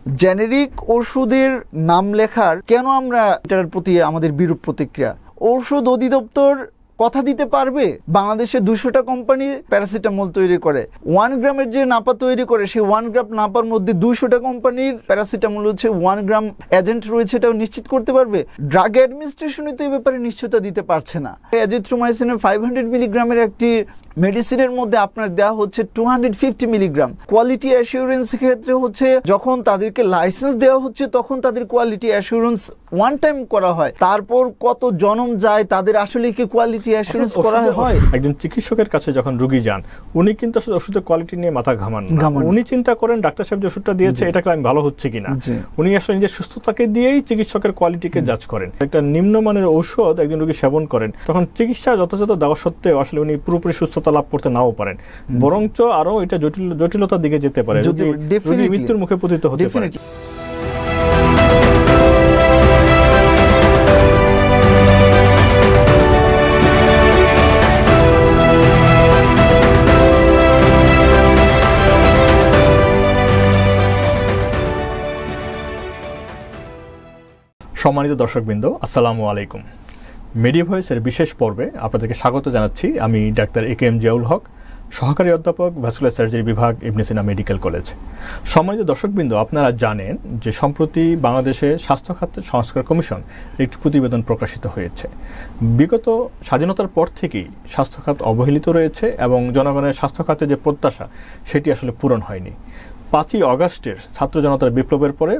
Generic ওষুধের নাম লেখার কেন আমরা এটার প্রতি আমাদের বিরূপ প্রতিক্রিয়া? ঔষধ অধিদপ্তর কথা দিতে পারবে বাংলাদেশে 200টা কোম্পানি প্যারাসিটামল তৈরি করে, 1 গ্রামের যে নাপা তৈরি করে সেই 1 গ্রাম নাপার মধ্যে 200টা কোম্পানির প্যারাসিটামল হচ্ছে 1 গ্রাম এজেন্ট রয়েছে, এটাও নিশ্চিত করতে পারবে? ড্রাগ অ্যাডমিনিস্ট্রেশনই তো এই ব্যাপারে নিশ্চয়তা দিতে পারছে না। অ্যাজিথ্রোমাইসিনের 500 মিলিগ্রামের একটি মেডিসিনের মধ্যে আপনার দেওয়া হচ্ছে 250 মিলিগ্রাম। কোয়ালিটি অ্যাসিউরেন্স ক্ষেত্রে হচ্ছে যখন তাদেরকে লাইসেন্স দেওয়া হচ্ছে তখন তাদের কোয়ালিটি অ্যাসিউরেন্স ওয়ান টাইম করা হয়, তারপর কত জনম যায় তাদের আসলে কি কোয়ালিটি অ্যাসিউরেন্স করা হয়? একজন চিকিৎসকের কাছে যখন রোগী যান উনি কিন্তু আসলে ওষুধের কোয়ালিটি নিয়ে মাথা ঘামান না, উনি চিন্তা করেন ডাক্তার সাহেব যে ওষুধটা দিয়েছে এটাকে আমি ভালো হচ্ছে কিনা। উনি আসলে নিজের সুস্থতাকে দিয়েই চিকিৎসকের কোয়ালিটিকে জাজ করেন। একটা নিম্নমানের ঔষধ একজন রোগী সেবন করেন তখন চিকিৎসা যথাযথ দেওয়া সত্ত্বেও আসলে উনি পুরোপুরি সুস্থতা লাভ করতে নাও পারেন, বরঞ্চ আরো এটা জটিলতার দিকে যেতে পারে, রোগী মৃত্যুর মুখে পতিত হতে পারে। সম্মানিত দর্শকবৃন্দ, আসসালামু আলাইকুম। মিডিয়া ভয়েসের বিশেষ পর্বে আপনাদেরকে স্বাগত জানাচ্ছি। আমি ডাক্তার একেএম জিয়াউল হক, সহকারী অধ্যাপক ভাস্কুলার সার্জারি বিভাগ ইবনে সিনা মেডিকেল কলেজ। সম্মানিত দর্শকবৃন্দ, আপনারা জানেন যে সম্প্রতি বাংলাদেশে স্বাস্থ্য খাত সংস্কার কমিশন একটি প্রতিবেদন প্রকাশিত হয়েছে। বিগত স্বাধীনতার পর থেকেই স্বাস্থ্য খাত অবহেলিত রয়েছে এবং জনগণের স্বাস্থ্য খাতে যে প্রত্যাশা সেটি আসলে পূরণ হয়নি। 5ই অগাস্টের ছাত্র জনতার বিপ্লবের পরে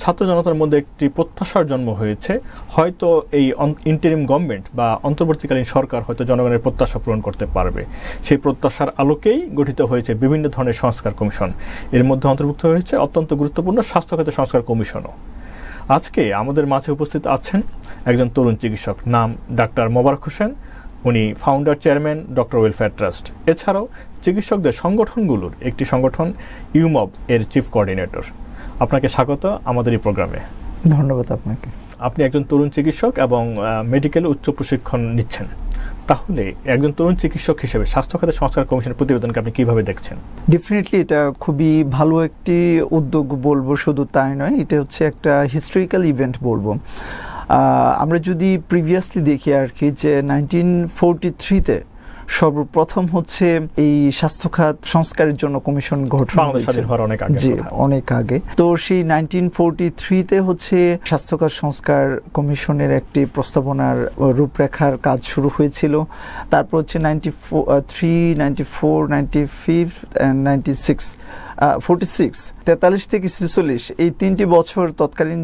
ছাত্র জনতার মধ্যে একটি প্রত্যাশার জন্ম হয়েছে, হয়তো এই ইন্টারিম গভর্নমেন্ট বা অন্তর্বর্তীকালীন সরকার হয়তো জনগণের প্রত্যাশা পূরণ করতে পারবে। সেই প্রত্যাশার আলোকেই গঠিত হয়েছে বিভিন্ন ধরনের সংস্কার কমিশন। এর মধ্যে অন্তর্ভুক্ত হয়েছে অত্যন্ত গুরুত্বপূর্ণ স্বাস্থ্য খাতে সংস্কার কমিশনও। আজকে আমাদের মাঝে উপস্থিত আছেন একজন তরুণ চিকিৎসক, নাম ডাক্তার মোবারক হোসেন। উনি founder chairman doctor welfare trust, এছাড়াও চিকিৎসকদের সংগঠনগুলোর একটি সংগঠন ইউমব এর চিফ কোঅর্ডিনেটর। আপনাকে স্বাগত আমাদের এই প্রোগ্রামে। ধন্যবাদ আপনাকে। আপনি একজন তরুণ চিকিৎসক এবং মেডিকেল উচ্চ প্রশিক্ষণ নিচ্ছেন, তাহলে একজন তরুণ চিকিৎসক হিসেবে স্বাস্থ্য খাতে সংস্কার কমিশনের প্রতিবেদনকে আপনি কিভাবে দেখছেন? ডেফিনেটলি এটা খুবই ভালো একটি উদ্যোগ বলবো, শুধু তাই নয়, এটা হচ্ছে একটা হিস্টোরিক্যাল ইভেন্ট বলবো। আমরা যদি প্রিভিয়াসলি দেখি আর কি, যে 1943-তে সর্বপ্রথম হচ্ছে এই স্বাস্থ্য খাত সংস্কারের জন্য কমিশন গঠন হয়েছে, অনেক আগে। তো সেই 1943-তে হচ্ছে স্বাস্থ্য খাত সংস্কার কমিশনের একটি প্রস্তাবনার রূপরেখার কাজ শুরু হয়েছিল। তারপর হচ্ছে 93, 94, 95 and 96, 46, 43 থেকে 46 এই 3টি বছর তৎকালীন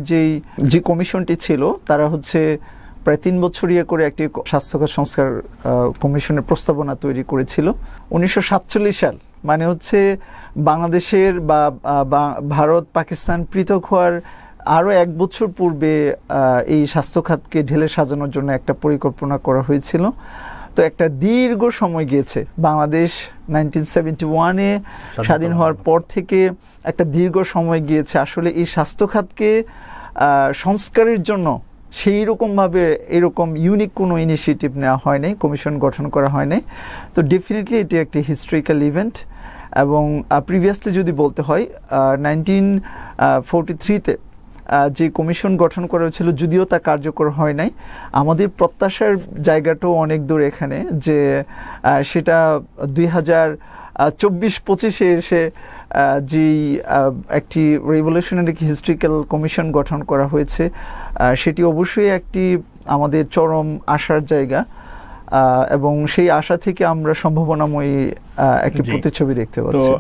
যে কমিশনটি ছিল তারা হচ্ছে প্রায় 3 বছর করে একটি স্বাস্থ্যখাত সংস্কার কমিশনের প্রস্তাবনা তৈরি করেছিল। 1947 সাল মানে হচ্ছে বাংলাদেশের বা ভারত পাকিস্তান পৃথক হওয়ার আরও 1 বছর পূর্বে এই স্বাস্থ্য খাতকে ঢেলে সাজানোর জন্য একটা পরিকল্পনা করা হয়েছিল। তো একটা দীর্ঘ সময় গিয়েছে, বাংলাদেশ 1971-এ স্বাধীন হওয়ার পর থেকে একটা দীর্ঘ সময় গিয়েছে। আসলে এই স্বাস্থ্য খাতকে সংস্কারের জন্য সেই রকমভাবে এরকম ইউনিক কোনো ইনিশিয়েটিভ নেওয়া হয় নাই, কমিশন গঠন করা হয় নাই। তো ডেফিনেটলি এটি একটি হিস্টোরিক্যাল ইভেন্ট। এবং প্রিভিয়াসলি যদি বলতে হয় 1943-তে যে কমিশন গঠন করা হয়েছিল, যদিও তা কার্যকর হয় নাই, আমাদের প্রত্যাশার জায়গাটাও অনেক দূর এখানে, যে সেটা 2024-25-এ এসে যেই একটি রেভলিউশনারি হিস্ট্রিক্যাল কমিশন গঠন করা হয়েছে সেটি অবশ্যই একটি আমাদের চরম আশার জায়গা, এবং সেই আশা থেকে আমরা সম্ভাবনাময়ী একটি প্রতিচ্ছবি দেখতে পাচ্ছি।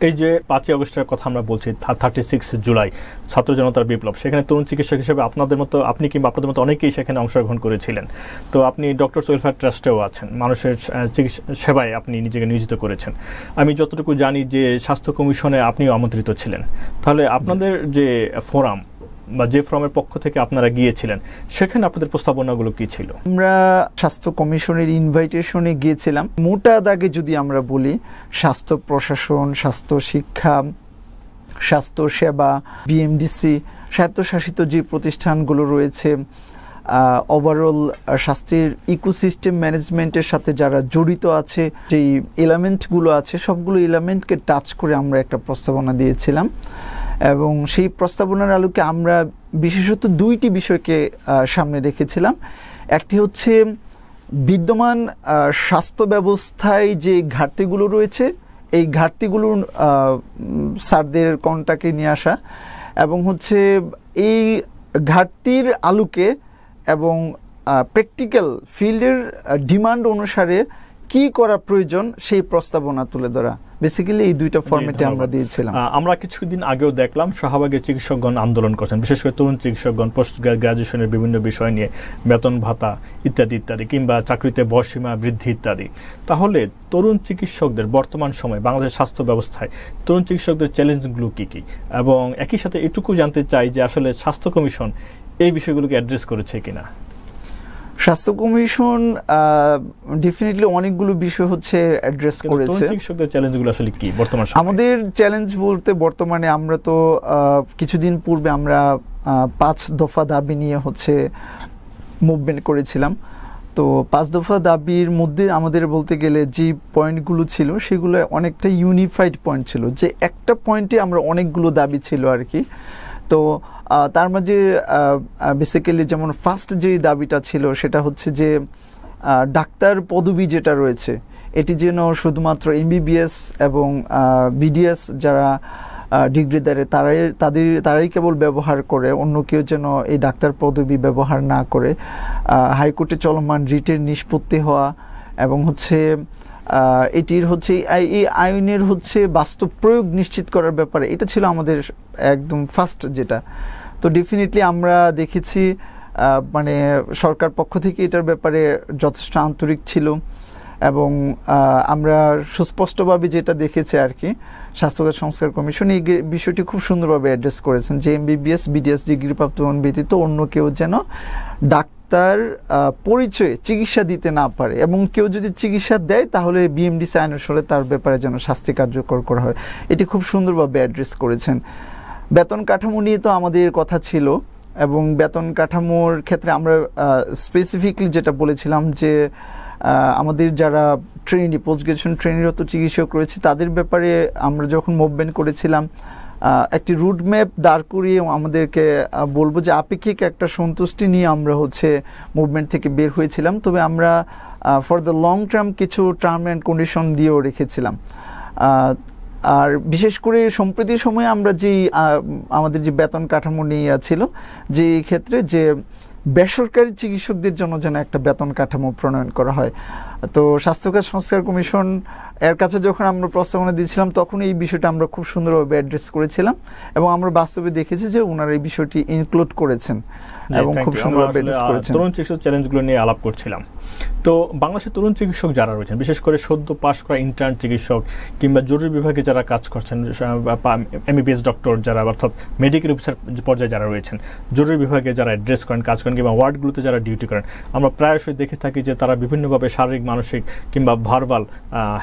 এই যে 5ই অগস্টের কথা আমরা বলছি, 36 জুলাই ছাত্র জনতার বিপ্লব, সেখানে তরুণ চিকিৎসক হিসেবে আপনি কিংবা আপনাদের মতো অনেকেই সেখানে অংশগ্রহণ করেছিলেন। তো আপনি ডক্টরস ওয়েলফেয়ার ট্রাস্টেও আছেন, মানুষের চিকিৎসা সেবায় আপনি নিজেকে নিয়োজিত করেছেন। আমি যতটুকু জানি যে স্বাস্থ্য কমিশনে আপনিও আমন্ত্রিত ছিলেন। তাহলে আপনাদের যে ফোরাম বা যে ফোরামের পক্ষ থেকে আপনারা গিয়েছিলেন, সেখানে আপনাদের প্রস্তাবনাগুলো কি ছিল? আমরা স্বাস্থ্য কমিশনের ইনভাইটেশনে গিয়েছিলাম। মোটা দাগে যদি আমরা বলি, স্বাস্থ্য প্রশাসন, স্বাস্থ্য শিক্ষা, স্বাস্থ্য সেবা, বিএমডিসি, স্বায়ত্তশাসিত যে প্রতিষ্ঠানগুলো রয়েছে, ওভারঅল স্বাস্থ্যের ইকোসিস্টেম ম্যানেজমেন্টের সাথে যারা জড়িত আছে, যেই এলিমেন্টগুলো আছে সবগুলো এলিমেন্টকে টাচ করে আমরা একটা প্রস্তাবনা দিয়েছিলাম। এবং সেই প্রস্তাবনার আলোকে আমরা বিশেষত দুইটি বিষয়কে সামনে রেখেছিলাম। একটি হচ্ছে বিদ্যমান স্বাস্থ্য ব্যবস্থায় যে ঘাটতিগুলো রয়েছে, এই ঘাটতিগুলো স্যারদের কন্টাকে নিয়ে আসা, এবং হচ্ছে এই ঘাটতির আলোকে এবং প্র্যাকটিক্যাল ফিল্ডের ডিমান্ড অনুসারে কি করা প্রয়োজন সেই প্রস্তাবনা তুলে ধরা। বেসিক্যালি এই দুইটা ফরম্যাটে আমরা দিয়েছিলাম। আমরা কিছুদিন আগেও দেখলাম শাহবাগের চিকিৎসকগণ আন্দোলন করছেন, বিশেষ করে তরুণ চিকিৎসকগণ পোস্ট গ্রাজুয়েশনের বিভিন্ন বিষয় নিয়ে, বেতন ভাতা ইত্যাদি ইত্যাদি, কিংবা চাকরিতে বয়সীমা বৃদ্ধি ইত্যাদি। তাহলে তরুণ চিকিৎসকদের বর্তমান সময় বাংলাদেশের স্বাস্থ্য ব্যবস্থায় তরুণ চিকিৎসকদের চ্যালেঞ্জগুলো কী কী, এবং একই সাথে এটুকু জানতে চাই যে আসলে স্বাস্থ্য কমিশন এই বিষয়গুলোকে অ্যাড্রেস করেছে কিনা। স্বাস্থ্য কমিশন ডেফিনেটলি অনেকগুলো বিষয় হচ্ছে অ্যাড্রেস করেছে। চিকিৎসকদের চ্যালেঞ্জগুলো আসলে কি বর্তমানে? আমাদের চ্যালেঞ্জ বলতে বর্তমানে আমরা তো কিছুদিন পূর্বে আমরা 5 দফা দাবি নিয়ে হচ্ছে মুভমেন্ট করেছিলাম। তো 5 দফা দাবির মধ্যে আমাদের বলতে গেলে যে পয়েন্টগুলো ছিল সেগুলো অনেকটা ইউনিফাইড পয়েন্ট ছিল, যে একটা পয়েন্টে আমরা অনেকগুলো দাবি ছিল আর কি। তো তার মাঝে বেসিক্যালি যেমন ফার্স্ট যে দাবিটা ছিল সেটা হচ্ছে যে ডাক্তার পদবি যেটা রয়েছে এটি যেন শুধুমাত্র এমবিবিএস এবং বিডিএস যারা ডিগ্রিদারে তারাই কেবল ব্যবহার করে, অন্য কেউ যেন এই ডাক্তার পদবি ব্যবহার না করে। হাইকোর্টে চলমান রিটের নিষ্পত্তি হওয়া এবং হচ্ছে এটির হচ্ছে এই আইনের হচ্ছে বাস্তব প্রয়োগ নিশ্চিত করার ব্যাপারে, এটা ছিল আমাদের একদম ফার্স্ট যেটা। তো ডেফিনেটলি আমরা দেখেছি মানে সরকার পক্ষ থেকে এটার ব্যাপারে যথেষ্ট আন্তরিক ছিল, এবং আমরা সুস্পষ্টভাবে যেটা দেখেছি আর কি, স্বাস্থ্যখাত সংস্কার কমিশন এই বিষয়টি খুব সুন্দরভাবে অ্যাড্রেস করেছেন যে এমবিবিএস বিডিএস ডিগ্রিপ্রাপ্ত ব্যতীত অন্য কেউ যেন ডাক্তার পরিচয়ে চিকিৎসা দিতে না পারে, এবং কেউ যদি চিকিৎসা দেয় তাহলে বিএমডিসি আইন অনুসারে তার ব্যাপারে যেন শাস্তি কার্যকর করা হয়। এটি খুব সুন্দরভাবে অ্যাড্রেস করেছেন। বেতন কাঠামো নিয়ে তো আমাদের কথা ছিল, এবং বেতন কাঠামোর ক্ষেত্রে আমরা স্পেসিফিকলি যেটা বলেছিলাম যে আমাদের যারা ট্রেনি পোস্ট গ্রাজুয়েশন ট্রেনিরত চিকিৎসক রয়েছে তাদের ব্যাপারে আমরা যখন মুভমেন্ট করেছিলাম একটি রুট ম্যাপ দাঁড় করিয়ে আমাদেরকে বলবো যে আপেক্ষিক একটা সন্তুষ্টি নিয়ে আমরা হচ্ছে মুভমেন্ট থেকে বের হয়েছিলাম। তবে আমরা ফর দ্য লং টার্ম কিছু টার্ম অ্যান্ড কন্ডিশন দিয়েও রেখেছিলাম। আর বিশেষ করে সম্প্রতি সময়ে আমরা যেই আমাদের যে বেতন কাঠামো নিয়ে ছিল, যে ক্ষেত্রে যে বেসরকারি চিকিৎসকদের জন্য যেন একটা বেতন কাঠামো প্রণয়ন করা হয়। তো স্বাস্থ্যখাত সংস্কার কমিশন এর কাছে যখন আমরা প্রস্তাবনা দিয়েছিলাম তখন এই বিষয়টা আমরা খুব সুন্দরভাবে অ্যাড্রেস করেছিলাম, এবং আমরা বাস্তবে দেখেছি যে ওনারা এই বিষয়টি ইনক্লুড করেছেন এবং খুব সুন্দরভাবে অ্যাড্রেস করেছেন। তরুণ চিকিৎসক চ্যালেঞ্জগুলো নিয়ে আলাপ করছিলাম। তো বাংলাদেশের তরুণ চিকিৎসক যারা রয়েছেন, বিশেষ করে সদ্য পাশ করা ইন্টার্ন চিকিৎসক কিংবা জরুরি বিভাগে যারা কাজ করছেন, এমবিবিএস ডক্টর যারা অর্থাৎ মেডিকেল অফিসার পর্যায়ে যারা রয়েছেন, জরুরি বিভাগে যারা অ্যাড্রেস করেন, কাজ করেন, কিংবা ওয়ার্ডগুলোতে যারা ডিউটি করেন, আমরা প্রায়শই দেখে থাকি যে তারা বিভিন্নভাবে শারীরিক মানসিক কিংবা ভার্বাল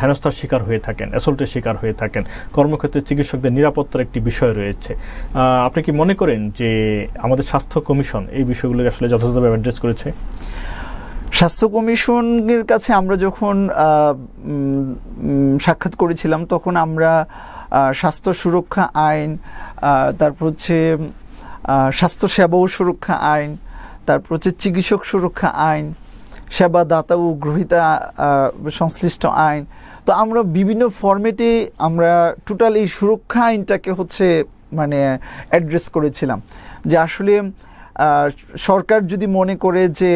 হেনস্থার শিকার হয়ে থাকেন, অ্যাসল্টের শিকার হয়ে থাকেন। কর্মক্ষেত্রে চিকিৎসকদের নিরাপত্তার একটি বিষয় রয়েছে। আপনি কি মনে করেন যে আমাদের স্বাস্থ্য কমিশন এই বিষয়গুলো আসলে যথাযথভাবে অ্যাড্রেস করেছে? স্বাস্থ্য কমিশনের কাছে আমরা যখন সাক্ষাৎ করেছিলাম তখন আমরা স্বাস্থ্য সুরক্ষা আইন, তারপর হচ্ছে স্বাস্থ্য সেবা ও সুরক্ষা আইন, তারপর হচ্ছে চিকিৎসক সুরক্ষা আইন, সেবাদাতা ও গ্রহীতা সংশ্লিষ্ট আইন, তো আমরা বিভিন্ন ফরম্যাটে আমরা টোটাল এই সুরক্ষা আইনটাকে হচ্ছে মানে অ্যাড্রেস করেছিলাম যে আসলে সরকার যদি মনে করে যে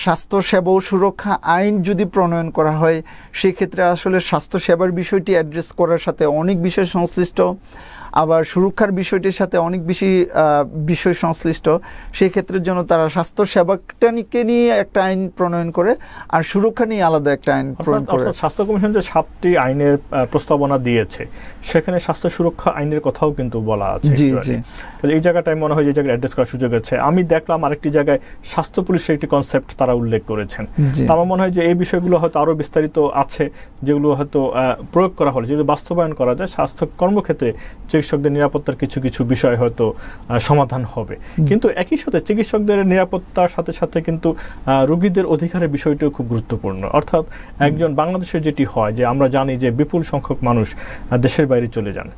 স্বাস্থ্য সেবা ও সুরক্ষা আইন যদি প্রণয়ন করা হয় সেক্ষেত্রে আসলে স্বাস্থ্য সেবার বিষয়টি অ্যাড্রেস করার সাথে অনেক বিষয় সংশ্লিষ্ট, আবার সুরক্ষার বিষয়টির সাথে অনেক বেশি বিষয় সংশ্লিষ্ট। সেক্ষেত্রের জন্য তারা স্বাস্থ্য সেবাকে নিয়ে একটা আইন প্রণয়ন করে আর সুরক্ষা নিয়ে আলাদা একটা আইন প্রণয়ন করে। স্বাস্থ্য কমিশন যে 7টি আইনের প্রস্তাবনা দিয়েছে সেখানে স্বাস্থ্য সুরক্ষা আইনের কথাও কিন্তু বলা আছে। এই জায়গাটায় মনে হয় যে জায়গায় অ্যাড্রেস করার সুযোগ আছে। আমি দেখলাম আরেকটি জায়গায় স্বাস্থ্য পুলিশের একটি কনসেপ্ট তারা উল্লেখ করেছেন। আমার মনে হয় যে এই বিষয়গুলো হয়তো আরো বিস্তারিত আছে, যেগুলো হয়তো প্রয়োগ করা হলে, যেগুলো বাস্তবায়ন করা যায়, স্বাস্থ্য কর্মক্ষেত্রে চিকিৎসকদের নিরাপত্তার কিছু কিছু বিষয় হয়তো সমাধান হবে। কিন্তু একই সাথে চিকিৎসকদের নিরাপত্তার সাথে সাথে কিন্তু রোগীদের অধিকারের বিষয়টিও খুব গুরুত্বপূর্ণ। অর্থাৎ একজন বাংলাদেশের যেটি হয় যে আমরা জানি যে বিপুল সংখ্যক মানুষ দেশের বাইরে চলে যান,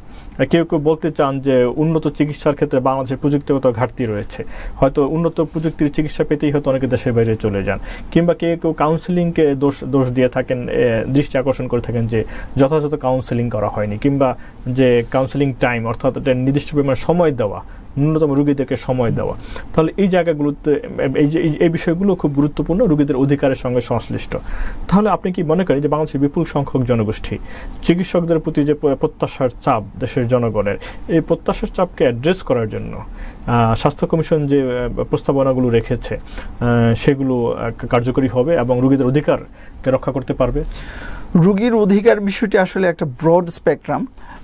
কেউ কেউ বলতে চান যে উন্নত চিকিৎসার ক্ষেত্রে বাংলাদেশের প্রযুক্তিগত ঘাটতি রয়েছে, হয়তো উন্নত প্রযুক্তির চিকিৎসা পেতেই হয়তো অনেকে দেশের বাইরে চলে যান, কিংবা কেউ কেউ কাউন্সিলিংকে দোষ দিয়ে থাকেন, দৃষ্টি আকর্ষণ করে থাকেন যে যথাযথ কাউন্সিলিং করা হয়নি, কিংবা যে কাউন্সিলিং টাইম অর্থাৎ নির্দিষ্ট পরিমাণ সময় দেওয়া, ন্যূনতম রোগীদেরকে সময় দেওয়া। তাহলে এই জায়গাগুলোতে এই বিষয়গুলো খুব গুরুত্বপূর্ণ, রোগীদের অধিকারের সঙ্গে সংশ্লিষ্ট। তাহলে আপনি কি মনে করেন যে বাংলাদেশের বিপুল সংখ্যক জনগোষ্ঠী চিকিৎসকদের প্রতি যে প্রত্যাশার চাপ দেশের জনগণের, এই প্রত্যাশার চাপকে অ্যাড্রেস করার জন্য স্বাস্থ্য কমিশন যে প্রস্তাবনাগুলো রেখেছে সেগুলো কার্যকরী হবে এবং রোগীদের অধিকারকে রক্ষা করতে পারবে? রোগীর অধিকার বিষয়টি আসলে একটা ব্রড স্পেকট্রাম।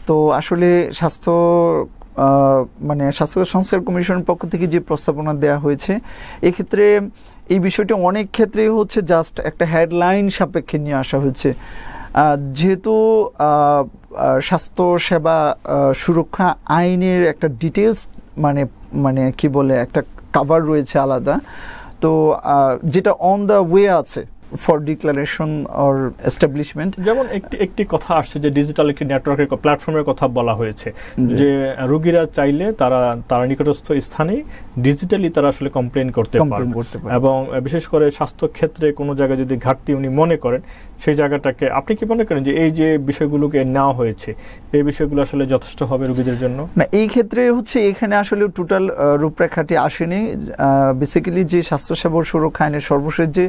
তো আসলে স্বাস্থ্য সংস্কার কমিশনের পক্ষ থেকে যে প্রস্তাবনা দেওয়া হয়েছে, এক্ষেত্রে এই বিষয়টি অনেক ক্ষেত্রেই হচ্ছে জাস্ট একটা হেডলাইন সাপেক্ষে নিয়ে আসা হয়েছে। যেহেতু স্বাস্থ্য সেবা সুরক্ষা আইনের একটা ডিটেলস মানে কি বলে একটা কাভার রয়েছে আলাদা, তো যেটা অন দ্য ওয়ে আছে ফর ডিক্লারেশন অর এস্টাবলিশমেন্ট। যেমন একটি কথা আসছে যে ডিজিটাল একটি নেটওয়ার্কের প্ল্যাটফর্মের কথা বলা হয়েছে, যে রোগীরা চাইলে তারা নিকটস্থ স্থানে ডিজিটালি তারা আসলে কমপ্লেন করতে পারবে, এবং বিশেষ করে স্বাস্থ্য ক্ষেত্রে কোনো জায়গায় যদি ঘাটতি উনি মনে করেন সেই জায়গাটাকে, আপনি কি মনে করেন যে এই যে বিষয়গুলোকে নেওয়া হয়েছে এই বিষয়গুলো আসলে যথেষ্ট হবে রোগীদের জন্য? না, এই ক্ষেত্রে হচ্ছে এখানে আসলে টোটাল রূপরেখাটি আসেনি। বেসিক্যালি যে স্বাস্থ্যসেবা সুরক্ষা আইনের সর্বশেষ যে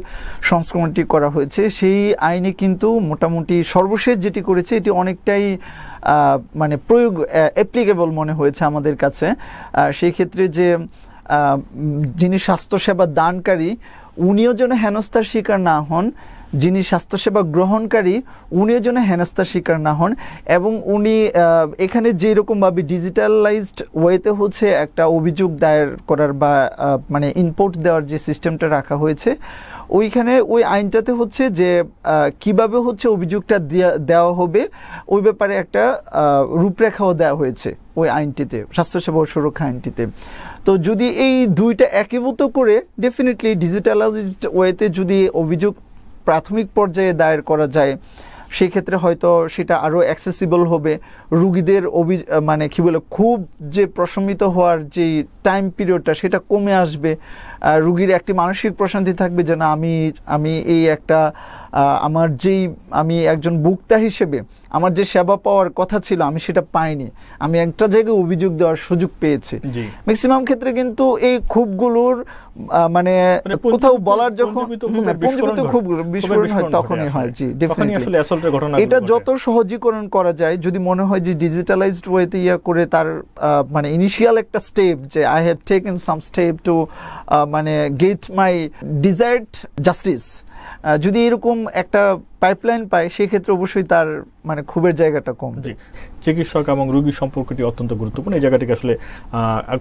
সংস্করণটি করা হয়েছে সেই আইনে কিন্তু মোটামুটি সর্বশেষ যেটি করেছে এটি অনেকটাই মানে প্রয়োগ অ্যাপ্লিকেবল মনে হয়েছে আমাদের কাছে। সেই ক্ষেত্রে যে যিনি স্বাস্থ্যসেবা দানকারী উনিও যেন হেনস্থার শিকার না হন, যিনি স্বাস্থ্যসেবা গ্রহণকারী উনিও যেন হেনস্থার শিকার না হন, এবং উনি এখানে যেরকমভাবে ডিজিটালাইজড ওয়েতে হচ্ছে একটা অভিযোগ দায়ের করার বা মানে ইনপুট দেওয়ার যে সিস্টেমটা রাখা হয়েছে, ওইখানে ওই আইনটাতে হচ্ছে যে কিভাবে হচ্ছে অভিযোগটা দেওয়া হবে ওই ব্যাপারে একটা রূপরেখাও দেওয়া হয়েছে ওই আইনটিতে, স্বাস্থ্যসেবা সুরক্ষা আইনটিতে। তো যদি এই দুইটা একীভূত করে ডেফিনেটলি ডিজিটালাইজড ওয়েতে যদি অভিযোগ প্রাথমিক পর্যায়ে দায়ের করা যায়, সেক্ষেত্রে হয়তো সেটা আরও অ্যাক্সেসিবল হবে, রুগীদের মানে কি বলে খুব যে প্রশমিত হওয়ার যে টাইম পিরিয়ডটা সেটা কমে আসবে, রুগীর একটি মানসিক প্রশান্তি থাকবে যে না আমি এই একটা আমি একজন ভোক্তা হিসেবে আমার যে সেবা পাওয়ার কথা ছিল আমি সেটা পাইনি, আমি একটা জায়গায় অভিযোগ দেওয়ার সুযোগ পেয়েছি। ম্যাক্সিমাম ক্ষেত্রে কিন্তু এই ক্ষোভগুলোর মানে কোথাও বলার যখন পুঞ্জীভূত ক্ষোভগুলো বিস্ফোরণ হয় তখনই হয়। জি, ডেফিনেটলি এটা যত সহজীকরণ করা যায়, যদি মনে হয় যে ডিজিটালাইজড ওয়েতে করে তার মানে ইনিশিয়াল একটা স্টেপ যে I have taken some step to মানে গেট মাই ডিজায়ার্ড জাস্টিস, যদি এরকম একটা পাইপলাইন পায় সেক্ষেত্রে অবশ্যই তার মানে ক্ষোভের জায়গাটা কম। চিকিৎসক এবং রোগী সম্পর্কটি অত্যন্ত গুরুত্বপূর্ণ। এই জায়গাটিকে আসলে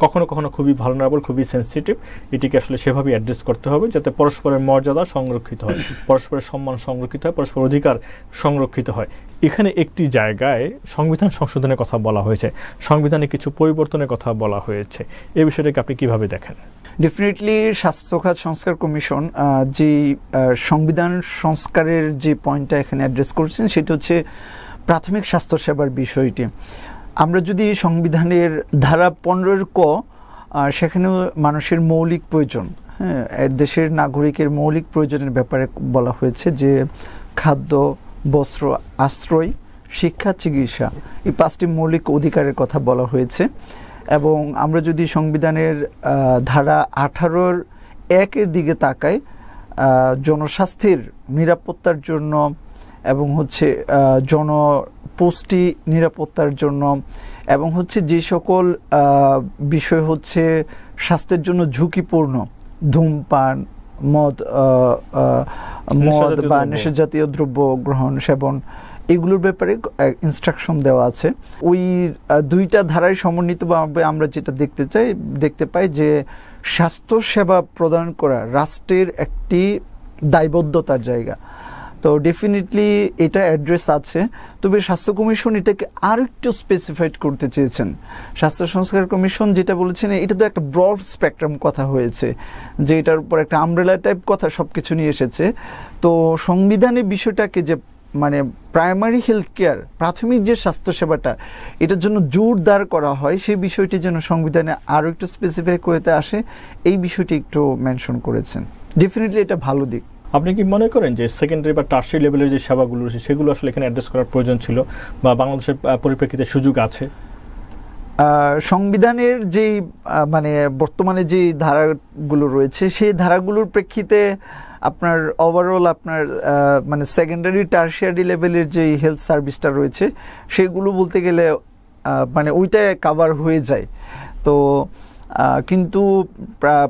কখনো কখনো খুবই ভালনারেবল, খুবই সেন্সিটিভ। এটিকে আসলে সেভাবেই অ্যাড্রেস করতে হবে যাতে পরস্পরের মর্যাদা সংরক্ষিত হয়, পরস্পরের সম্মান সংরক্ষিত হয়, পরস্পর অধিকার সংরক্ষিত হয়। এখানে একটি জায়গায় সংবিধান সংশোধনের কথা বলা হয়েছে, সংবিধানে কিছু পরিবর্তনের কথা বলা হয়েছে, এই বিষয়টাকে আপনি কিভাবে দেখেন? ডেফিনেটলি স্বাস্থ্য খাত সংস্কার কমিশন যে সংবিধান সংস্কারের যে পয়েন্টটা এখানে অ্যাড্রেস করছেন সেটা হচ্ছে প্রাথমিক স্বাস্থ্যসেবার বিষয়টি। আমরা যদি সংবিধানের ধারা 15 ক সেখানেও মানুষের মৌলিক প্রয়োজন, হ্যাঁ, দেশের নাগরিকের মৌলিক প্রয়োজনের ব্যাপারে বলা হয়েছে যে খাদ্য, বস্ত্র, আশ্রয়, শিক্ষা, চিকিৎসা, এই 5টি মৌলিক অধিকারের কথা বলা হয়েছে। এবং আমরা যদি সংবিধানের ধারা 18-র 1-এর দিকে তাকাই, জনস্বাস্থ্যের নিরাপত্তার জন্য এবং হচ্ছে জনপুষ্টি নিরাপত্তার জন্য এবং হচ্ছে যে সকল বিষয় হচ্ছে স্বাস্থ্যের জন্য ঝুঁকিপূর্ণ, ধূমপান, মদ বা নেশাজাতীয় দ্রব্য গ্রহণ সেবন, এগুলোর ব্যাপারে ইনস্ট্রাকশন দেওয়া আছে। ওই দুইটা ধারায় সমন্বিতভাবে আমরা যেটা দেখতে পাই যে স্বাস্থ্য সেবা প্রদান করা রাষ্ট্রের একটি দায়বদ্ধতার জায়গা। তো ডেফিনেটলি এটা অ্যাড্রেস আছে, তবে স্বাস্থ্য কমিশন এটাকে আর একটু স্পেসিফাইড করতে চেয়েছেন। স্বাস্থ্য সংস্কার কমিশন যেটা বলেছেন এটা তো একটা ব্রড স্পেকট্রাম কথা হয়েছে, যে এটার উপর একটা আমব্রেলা টাইপ কথা সব কিছু নিয়ে এসেছে। তো সংবিধানের বিষয়টাকে যে মানে প্রাইমারি হেলথ কেয়ার, প্রাথমিক যে স্বাস্থ্যসেবাটা, এটার জন্য জোরদার করা হয়, সেই বিষয়টি যেন সংবিধানে আরও একটু স্পেসিফাই করতে আসে, এই বিষয়টি একটু মেনশন করেছেন। ডেফিনেটলি এটা ভালো দিক। আপনি কি মনে করেন যে সেকেন্ডারি বা টার্সিয়ারি লেভেলের যে সেবাগুলো রয়েছে সেগুলো আসলে এখানে অ্যাড্রেস করার প্রয়োজন ছিল বা বাংলাদেশের পরিপ্রেক্ষিতে সুযোগ আছে? সংবিধানের যেই মানে বর্তমানে যে ধারাগুলো রয়েছে সেই ধারাগুলোর প্রেক্ষিতে আপনার ওভারঅল আপনার মানে সেকেন্ডারি টার্সিয়ারি লেভেলের যে হেলথ সার্ভিসটা রয়েছে সেগুলো বলতে গেলে মানে ওইটাই কাভার হয়ে যায়। তো কিন্তু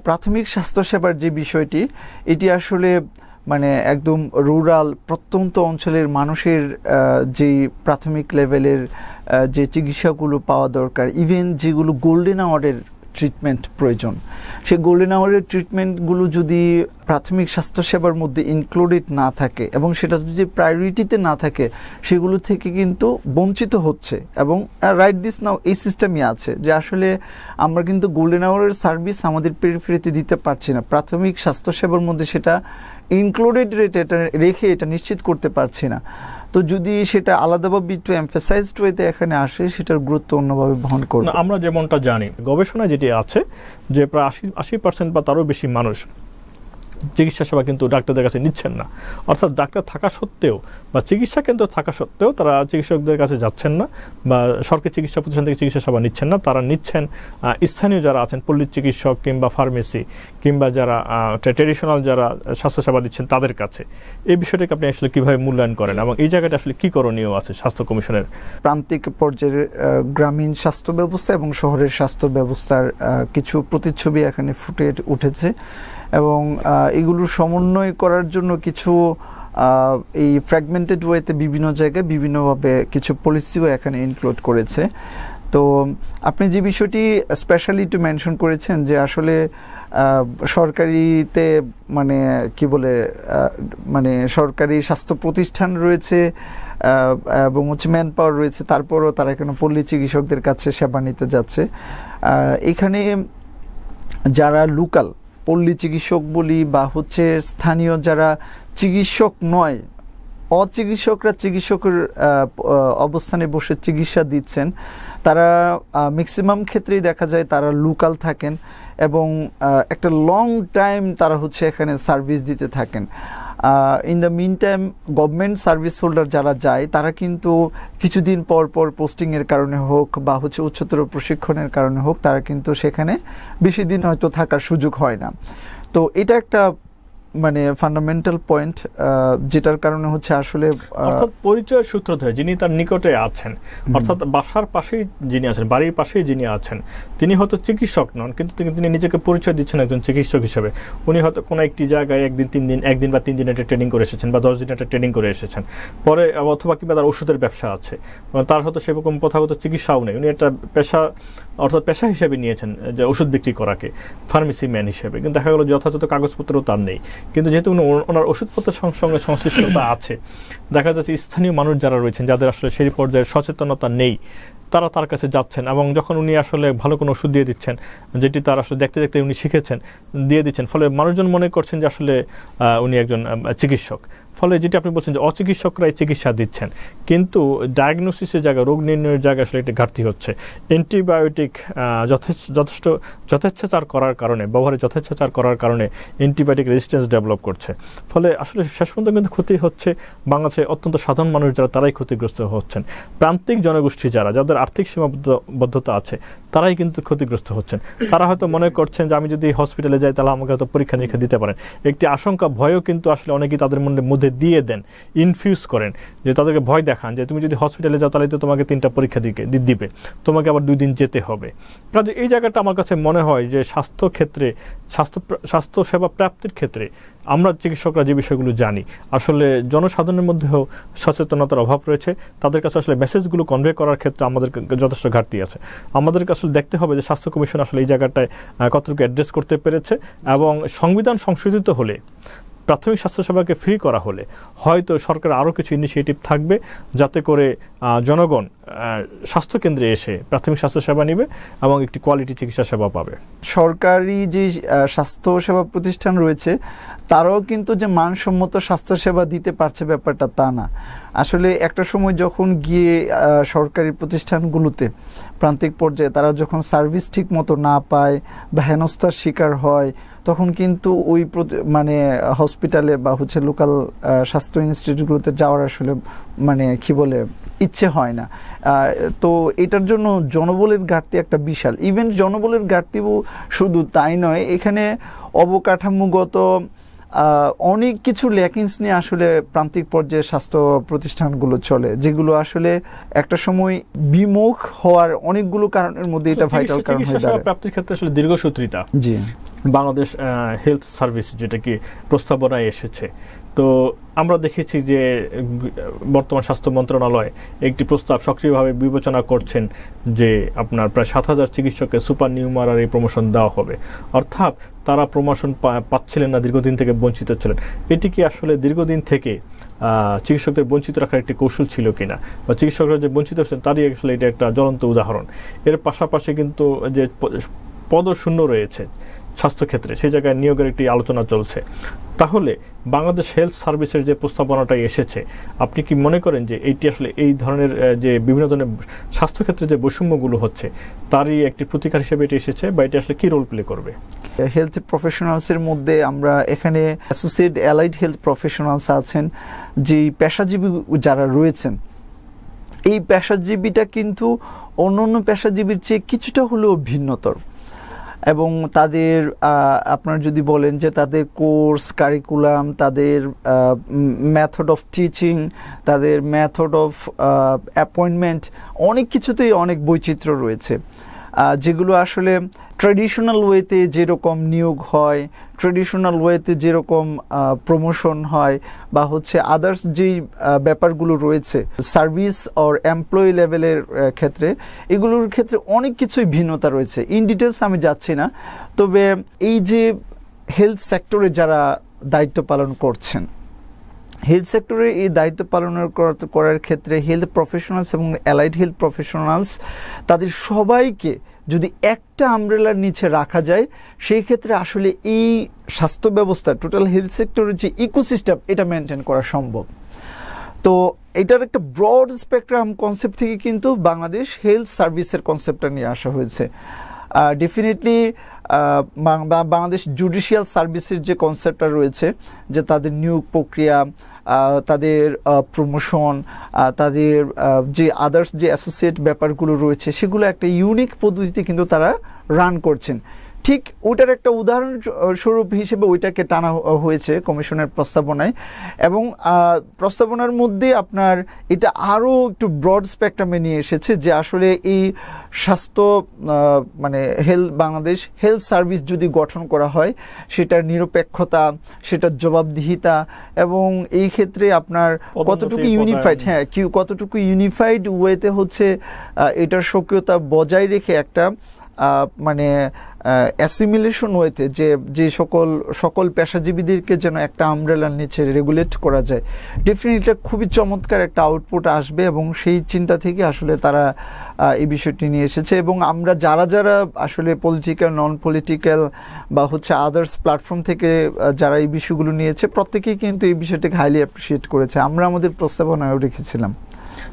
প্রাথমিক স্বাস্থ্যসেবার যে বিষয়টি, এটি আসলে মানে একদম রুরাল প্রত্যন্ত অঞ্চলের মানুষের যেই প্রাথমিক লেভেলের যে চিকিৎসাগুলো পাওয়া দরকার, ইভেন যেগুলো গোল্ডেন আওয়ারের ট্রিটমেন্ট প্রয়োজন, সেই গোল্ডেন আওয়ারের ট্রিটমেন্টগুলো যদি প্রাথমিক স্বাস্থ্যসেবার মধ্যে ইনক্লুডেড না থাকে এবং সেটা যদি প্রায়োরিটিতে না থাকে, সেগুলো থেকে কিন্তু বঞ্চিত হচ্ছে। এবং রাইট দিস নাও এই সিস্টেমই আছে যে আসলে আমরা কিন্তু গোল্ডেন আওয়ারের সার্ভিস আমাদের পেরিফেরিতে দিতে পারছি না, প্রাথমিক স্বাস্থ্যসেবার মধ্যে সেটা ইনক্লুডেড এটা রেখে এটা নিশ্চিত করতে পারছি না। তো যদি সেটা আলাদাভাবে একটু এমফাসাইজড ওয়েতে এখানে আসে, সেটার গুরুত্ব অন্যভাবে বহন করবে। আমরা যেমনটা জানি গবেষণায় যেটি আছে যে প্রায় 80% বা তারও বেশি মানুষ চিকিৎসা সেবা কিন্তু ডাক্তারদের কাছে নিচ্ছেন না। অর্থাৎ ডাক্তার থাকা সত্ত্বেও বা চিকিৎসা কেন্দ্র থাকা সত্ত্বেও তারা চিকিৎসকদের কাছে যাচ্ছেন না বা সরকারি চিকিৎসা প্রতিষ্ঠান থেকে চিকিৎসা সেবা নিচ্ছেন না। তারা নিচ্ছেন স্থানীয় যারা আছেন পল্লী চিকিৎসক কিংবা ফার্মেসি কিংবা যারা ট্রেডিশনাল যারা স্বাস্থ্যসেবা দিচ্ছেন তাদের কাছে। এই বিষয়টাকে আপনি আসলে কীভাবে মূল্যায়ন করেন এবং এই জায়গাটা আসলে কী করণীয় আছে স্বাস্থ্য কমিশনের? প্রান্তিক পর্যায়ের গ্রামীণ স্বাস্থ্য ব্যবস্থা এবং শহরের স্বাস্থ্য ব্যবস্থার কিছু প্রতিচ্ছবি এখানে ফুটে উঠেছে এবং এগুলোর সমন্বয় করার জন্য কিছু এই ফ্র্যাগমেন্টেড ওয়েতে বিভিন্ন জায়গায় বিভিন্নভাবে কিছু পলিসিও এখানে ইনক্লুড করেছে। তো আপনি যে বিষয়টি স্পেশালি একটু মেনশন করেছেন যে আসলে সরকারিতে মানে কি বলে মানে সরকারি স্বাস্থ্য প্রতিষ্ঠান রয়েছে এবং হচ্ছে ম্যান পাওয়ার রয়েছে, তারপরও তারা এখানে পল্লী চিকিৎসকদের কাছে সেবা নিতে যাচ্ছে। এখানে যারা লোকাল পল্লী চিকিৎসক বলি বা হচ্ছে স্থানীয় যারা চিকিৎসক নয়, অচিকিৎসকরা চিকিৎসকের অবস্থানে বসে চিকিৎসা দিচ্ছেন, তারা ম্যাক্সিমাম ক্ষেত্রেই দেখা যায় তারা লোকাল থাকেন এবং একটা লং টাইম তারা হচ্ছে এখানে সার্ভিস দিতে থাকেন। In the meantime government service holder যারা যায় তারা কিন্তু কিছুদিন পর পর পোস্টিংয়ের কারণে হোক বা হচ্ছে উচ্চতর প্রশিক্ষণের কারণে হোক, তারা কিন্তু সেখানে বেশি দিন হয়তো থাকার সুযোগ হয় না। তো এটা একটা মানে ফান্ডামেন্টাল পয়েন্ট, যেটার কারণে হচ্ছে আসলে অর্থাৎ পরিচয় সূত্র ধরে যিনি তার নিকটে আছেন, অর্থাৎ বাসার পাশেই যিনি আছেন, বাড়ির পাশেই যিনি আছেন, তিনি হয়তো চিকিৎসক নন কিন্তু তিনি নিজেকে পরিচয় দিচ্ছেন একজন চিকিৎসক হিসেবে। উনি হয়তো কোনো একটি জায়গায় একদিন বা 3 দিন একটা ট্রেনিং করে এসেছেন বা 10 দিন একটা ট্রেনিং করে এসেছেন, পরে অথবা কিংবা তার ওষুধের ব্যবসা আছে, তার হয়তো সেরকম প্রথাগত চিকিৎসাও নেই, উনি একটা পেশা অর্থাৎ পেশা হিসেবে নিয়েছেন যে ওষুধ বিক্রি করাকে, ফার্মেসি ম্যান হিসেবে, কিন্তু দেখা গেল যথাযথ কাগজপত্রও তার নেই। কিন্তু যেহেতু ওনার ওষুধপত্রের সঙ্গে সংশ্লিষ্টতা আছে, দেখা যাচ্ছে স্থানীয় মানুষ যারা রয়েছেন যাদের আসলে সেই পর্যায়ে সচেতনতা নেই, তারা তার কাছে যাচ্ছেন এবং যখন উনি আসলে ভালো কোনো ওষুধ দিয়ে দিচ্ছেন যেটি তার আসলে দেখতে দেখতে উনি শিখেছেন, দিয়ে দিচ্ছেন, ফলে মানুষজন মনে করছেন যে আসলে উনি একজন চিকিৎসক। ফলে যেটি আপনি বলছেন যে অচিকিৎসকরাই চিকিৎসা দিচ্ছেন, কিন্তু ডায়াগনোসিসের জায়গায়, রোগ নির্ণয়ের জায়গায় আসলে একটি ঘাটতি হচ্ছে। অ্যান্টিবায়োটিক যথেষ্ট যথেচ্ছাচার করার কারণে, ব্যবহারে যথেচ্ছাচার করার কারণে অ্যান্টিবায়োটিক রেজিস্ট্যান্স ডেভেলপ করছে। ফলে আসলে শেষ পর্যন্ত কিন্তু ক্ষতি হচ্ছে বাংলাদেশের অত্যন্ত সাধারণ মানুষ যারা, তারাই ক্ষতিগ্রস্ত হচ্ছেন। প্রান্তিক জনগোষ্ঠী যাদের আর্থিক সীমাবদ্ধতা আছে তারাই কিন্তু ক্ষতিগ্রস্ত হচ্ছেন। তারা হয়তো মনে করছেন যে আমি যদি হসপিটালে যাই তাহলে আমাকে হয়তো পরীক্ষা নিরীক্ষা দিতে পারেন, একটি আশঙ্কা ভয়ও কিন্তু আসলে অনেকেই তাদের মধ্যে দিয়ে দেন, ইনফিউজ করেন, যে তাদেরকে ভয় দেখান যে তুমি যদি হসপিটালে যাও তাহলে তো তোমাকে 3টা পরীক্ষা দিবে, তোমাকে আবার 2 দিন যেতে হবে। কাজে এই জায়গাটা আমার কাছে মনে হয় যে স্বাস্থ্য সেবা প্রাপ্তির ক্ষেত্রে আমরা চিকিৎসকরা যে বিষয়গুলো জানি, আসলে জনসাধারণের মধ্যেও সচেতনতার অভাব রয়েছে। তাদের কাছে আসলে মেসেজগুলো কনভে করার ক্ষেত্রে আমাদের যথেষ্ট ঘাটতি আছে। আমাদেরকে আসলে দেখতে হবে যে স্বাস্থ্য কমিশন আসলে এই জায়গাটায় কতটুকু অ্যাড্রেস করতে পেরেছে এবং সংবিধান সংশোধিত হলে প্রাথমিক স্বাস্থ্যসেবাকে ফ্রি করা হলে হয়তো সরকার আরও কিছু ইনিশিয়েটিভ থাকবে যাতে করে জনগণ স্বাস্থ্যকেন্দ্রে এসে প্রাথমিক স্বাস্থ্যসেবা নেবে এবং একটি কোয়ালিটি চিকিৎসা সেবা পাবে। সরকারি যে স্বাস্থ্যসেবা প্রতিষ্ঠান রয়েছে তারাও কিন্তু যে মানসম্মত স্বাস্থ্যসেবা দিতে পারছে ব্যাপারটা তা না। আসলে একটা সময় যখন গিয়ে সরকারি প্রতিষ্ঠানগুলোতে প্রান্তিক পর্যায়ে তারা যখন সার্ভিস ঠিক মতো না পায় বা হেনস্থার শিকার হয়, তখন কিন্তু ওই মানে হসপিটালে বা হচ্ছে লোকাল স্বাস্থ্য ইনস্টিটিউটগুলোতে যাওয়ার আসলে মানে কি বলে ইচ্ছে হয় না। তো এটার জন্য জনবলের ঘাটতি একটা বিশাল। ইভেন জনবলের ঘাটতিও শুধু তাই নয়, এখানে অবকাঠামোগত অনেক কিছু ল্যাকিংস নিয়ে আসলে প্রান্তিক পর্যায়ে স্বাস্থ্য প্রতিষ্ঠানগুলো চলে, যেগুলো আসলে একটা সময় বিমুখ হওয়ার অনেকগুলো কারণের মধ্যে এটা ভাইটাল কারণ হয়ে দাঁড়ায়। প্রাপ্তির ক্ষেত্রে আসলে দীর্ঘসূত্রিতা। জি, বাংলাদেশ হেলথ সার্ভিস যেটা কি প্রস্তাবনায় এসেছে, তো আমরা দেখেছি যে বর্তমান স্বাস্থ্য মন্ত্রণালয় একটি প্রস্তাব সক্রিয়ভাবে বিবেচনা করছেন যে আপনার প্রায় 7,000 চিকিৎসককে সুপার নিউমারারি প্রমোশন দেওয়া হবে, অর্থাৎ তারা প্রমোশন পাচ্ছিলেন না, দীর্ঘদিন থেকে বঞ্চিত ছিলেন। এটি কি আসলে দীর্ঘদিন থেকে চিকিৎসকদের বঞ্চিত রাখার একটি কৌশল ছিল কিনা, বা চিকিৎসকরা যে বঞ্চিত হচ্ছেন তারই আসলে এটা একটা জ্বলন্ত উদাহরণ। এর পাশাপাশি কিন্তু যে পদশূন্য রয়েছে স্বাস্থ্যক্ষেত্রে, সেই জায়গায় নিয়োগের একটি আলোচনা চলছে। তাহলে বাংলাদেশ হেলথ সার্ভিসের যে প্রস্তাবনাটা এসেছে, আপনি কি মনে করেন যে এইটি আসলে এই ধরনের যে বিভিন্ন ধরনের স্বাস্থ্যক্ষেত্রে যে বৈষম্যগুলো হচ্ছে তারই একটি প্রতিকার হিসেবে এটি এসেছে, বা এটি আসলে কি রোল প্লে করবে? হেলথ প্রফেশনালসের মধ্যে আমরা এখানে অ্যাসোসিয়েট অ্যালাইড হেলথ প্রফেশনালস আছেন, যে পেশাজীবী যারা রয়েছেন, এই পেশাজীবীটা কিন্তু অন্যান্য পেশাজীবীর চেয়ে কিছুটা হলেও ভিন্নতর। এবং তাদের আপনার যদি বলেন যে তাদের কোর্স কারিকুলাম, তাদের মেথড অফ টিচিং, তাদের মেথড অফ অ্যাপয়েন্টমেন্ট, অনেক কিছুতেই অনেক বৈচিত্র্য রয়েছে, যেগুলো আসলে ট্র্যাডিশনাল ওয়েতে যেরকম নিয়োগ হয়, ট্র্যাডিশনাল ওয়েতে যেরকম প্রমোশন হয়, বা হচ্ছে আদার্স যেই ব্যাপারগুলো রয়েছে সার্ভিস অর এমপ্লয়ি লেভেলের ক্ষেত্রে, এগুলোর ক্ষেত্রে অনেক কিছুই ভিন্নতা রয়েছে। ইন ডিটেলস আমি যাচ্ছি না, তবে এই যে হেলথ সেক্টরে যারা দায়িত্ব পালন করছেন, হেলথ সেক্টরে এই দায়িত্ব পালন করার ক্ষেত্রে হেলথ প্রফেশনালস এবং অ্যালাইড হেলথ প্রফেশনালস তাদের সবাইকে যদি একটা আমব্রেলার নিচে রাখা যায়, সেই ক্ষেত্রে আসলে এই স্বাস্থ্য ব্যবস্থা টোটাল হেলথ সেক্টরের যে ইকোসিস্টেম এটা মেনটেন করা সম্ভব। তো এটার একটা ব্রড স্পেকট্রাম কনসেপ্ট থেকে কিন্তু বাংলাদেশ হেলথ সার্ভিসের কনসেপ্টটা নিয়ে আসা হয়েছে। ডেফিনেটলি বাংলাদেশ জুডিশিয়াল সার্ভিসের যে কনসেপ্টটা রয়েছে, যে তাদের নিয়োগ প্রক্রিয়া, তাদের প্রমোশন, তাদের যে আদার্স যে অ্যাসোসিয়েট ব্যাপারগুলো রয়েছে, সেগুলো একটা ইউনিক পদ্ধতিতে কিন্তু তারা রান করছেন। ঠিক ওইটার একটা উদাহরণ স্বরূপ হিসেবে ওইটাকে টানা হয়েছে কমিশনের প্রস্তাবনায়, এবং প্রস্তাবনার মধ্যে আপনার এটা আরও একটু ব্রড স্পেকট্রামে নিয়ে এসেছে, যে আসলে এই স্বাস্থ্য মানে বাংলাদেশ হেলথ সার্ভিস যদি গঠন করা হয়, সেটার নিরপেক্ষতা, সেটার জবাবদিহিতা, এবং এই ক্ষেত্রে আপনার কতটুকু ইউনিফাইড, কতটুকু ইউনিফাইড ওয়েতে হচ্ছে এটার সক্রিয়তা বজায় রেখে একটা মানে অ্যাসিমিলেশন হইতে যে সকল পেশাজীবীদেরকে যেন একটা আমব্রেলার নিচে রেগুলেট করা যায়, ডেফিনেটলি খুবই চমৎকার একটা আউটপুট আসবে। এবং সেই চিন্তা থেকে আসলে তারা এই বিষয়টি নিয়ে এসেছে। এবং আমরা যারা আসলে পলিটিক্যাল, নন পলিটিক্যাল বা হচ্ছে আদার্স প্ল্যাটফর্ম থেকে যারা এই বিষয়গুলো নিয়েছে, প্রত্যেকেই কিন্তু এই বিষয়টাকে হাইলি অ্যাপ্রিসিয়েট করেছে। আমরা আমাদের প্রস্তাবনায়ও রেখেছিলাম।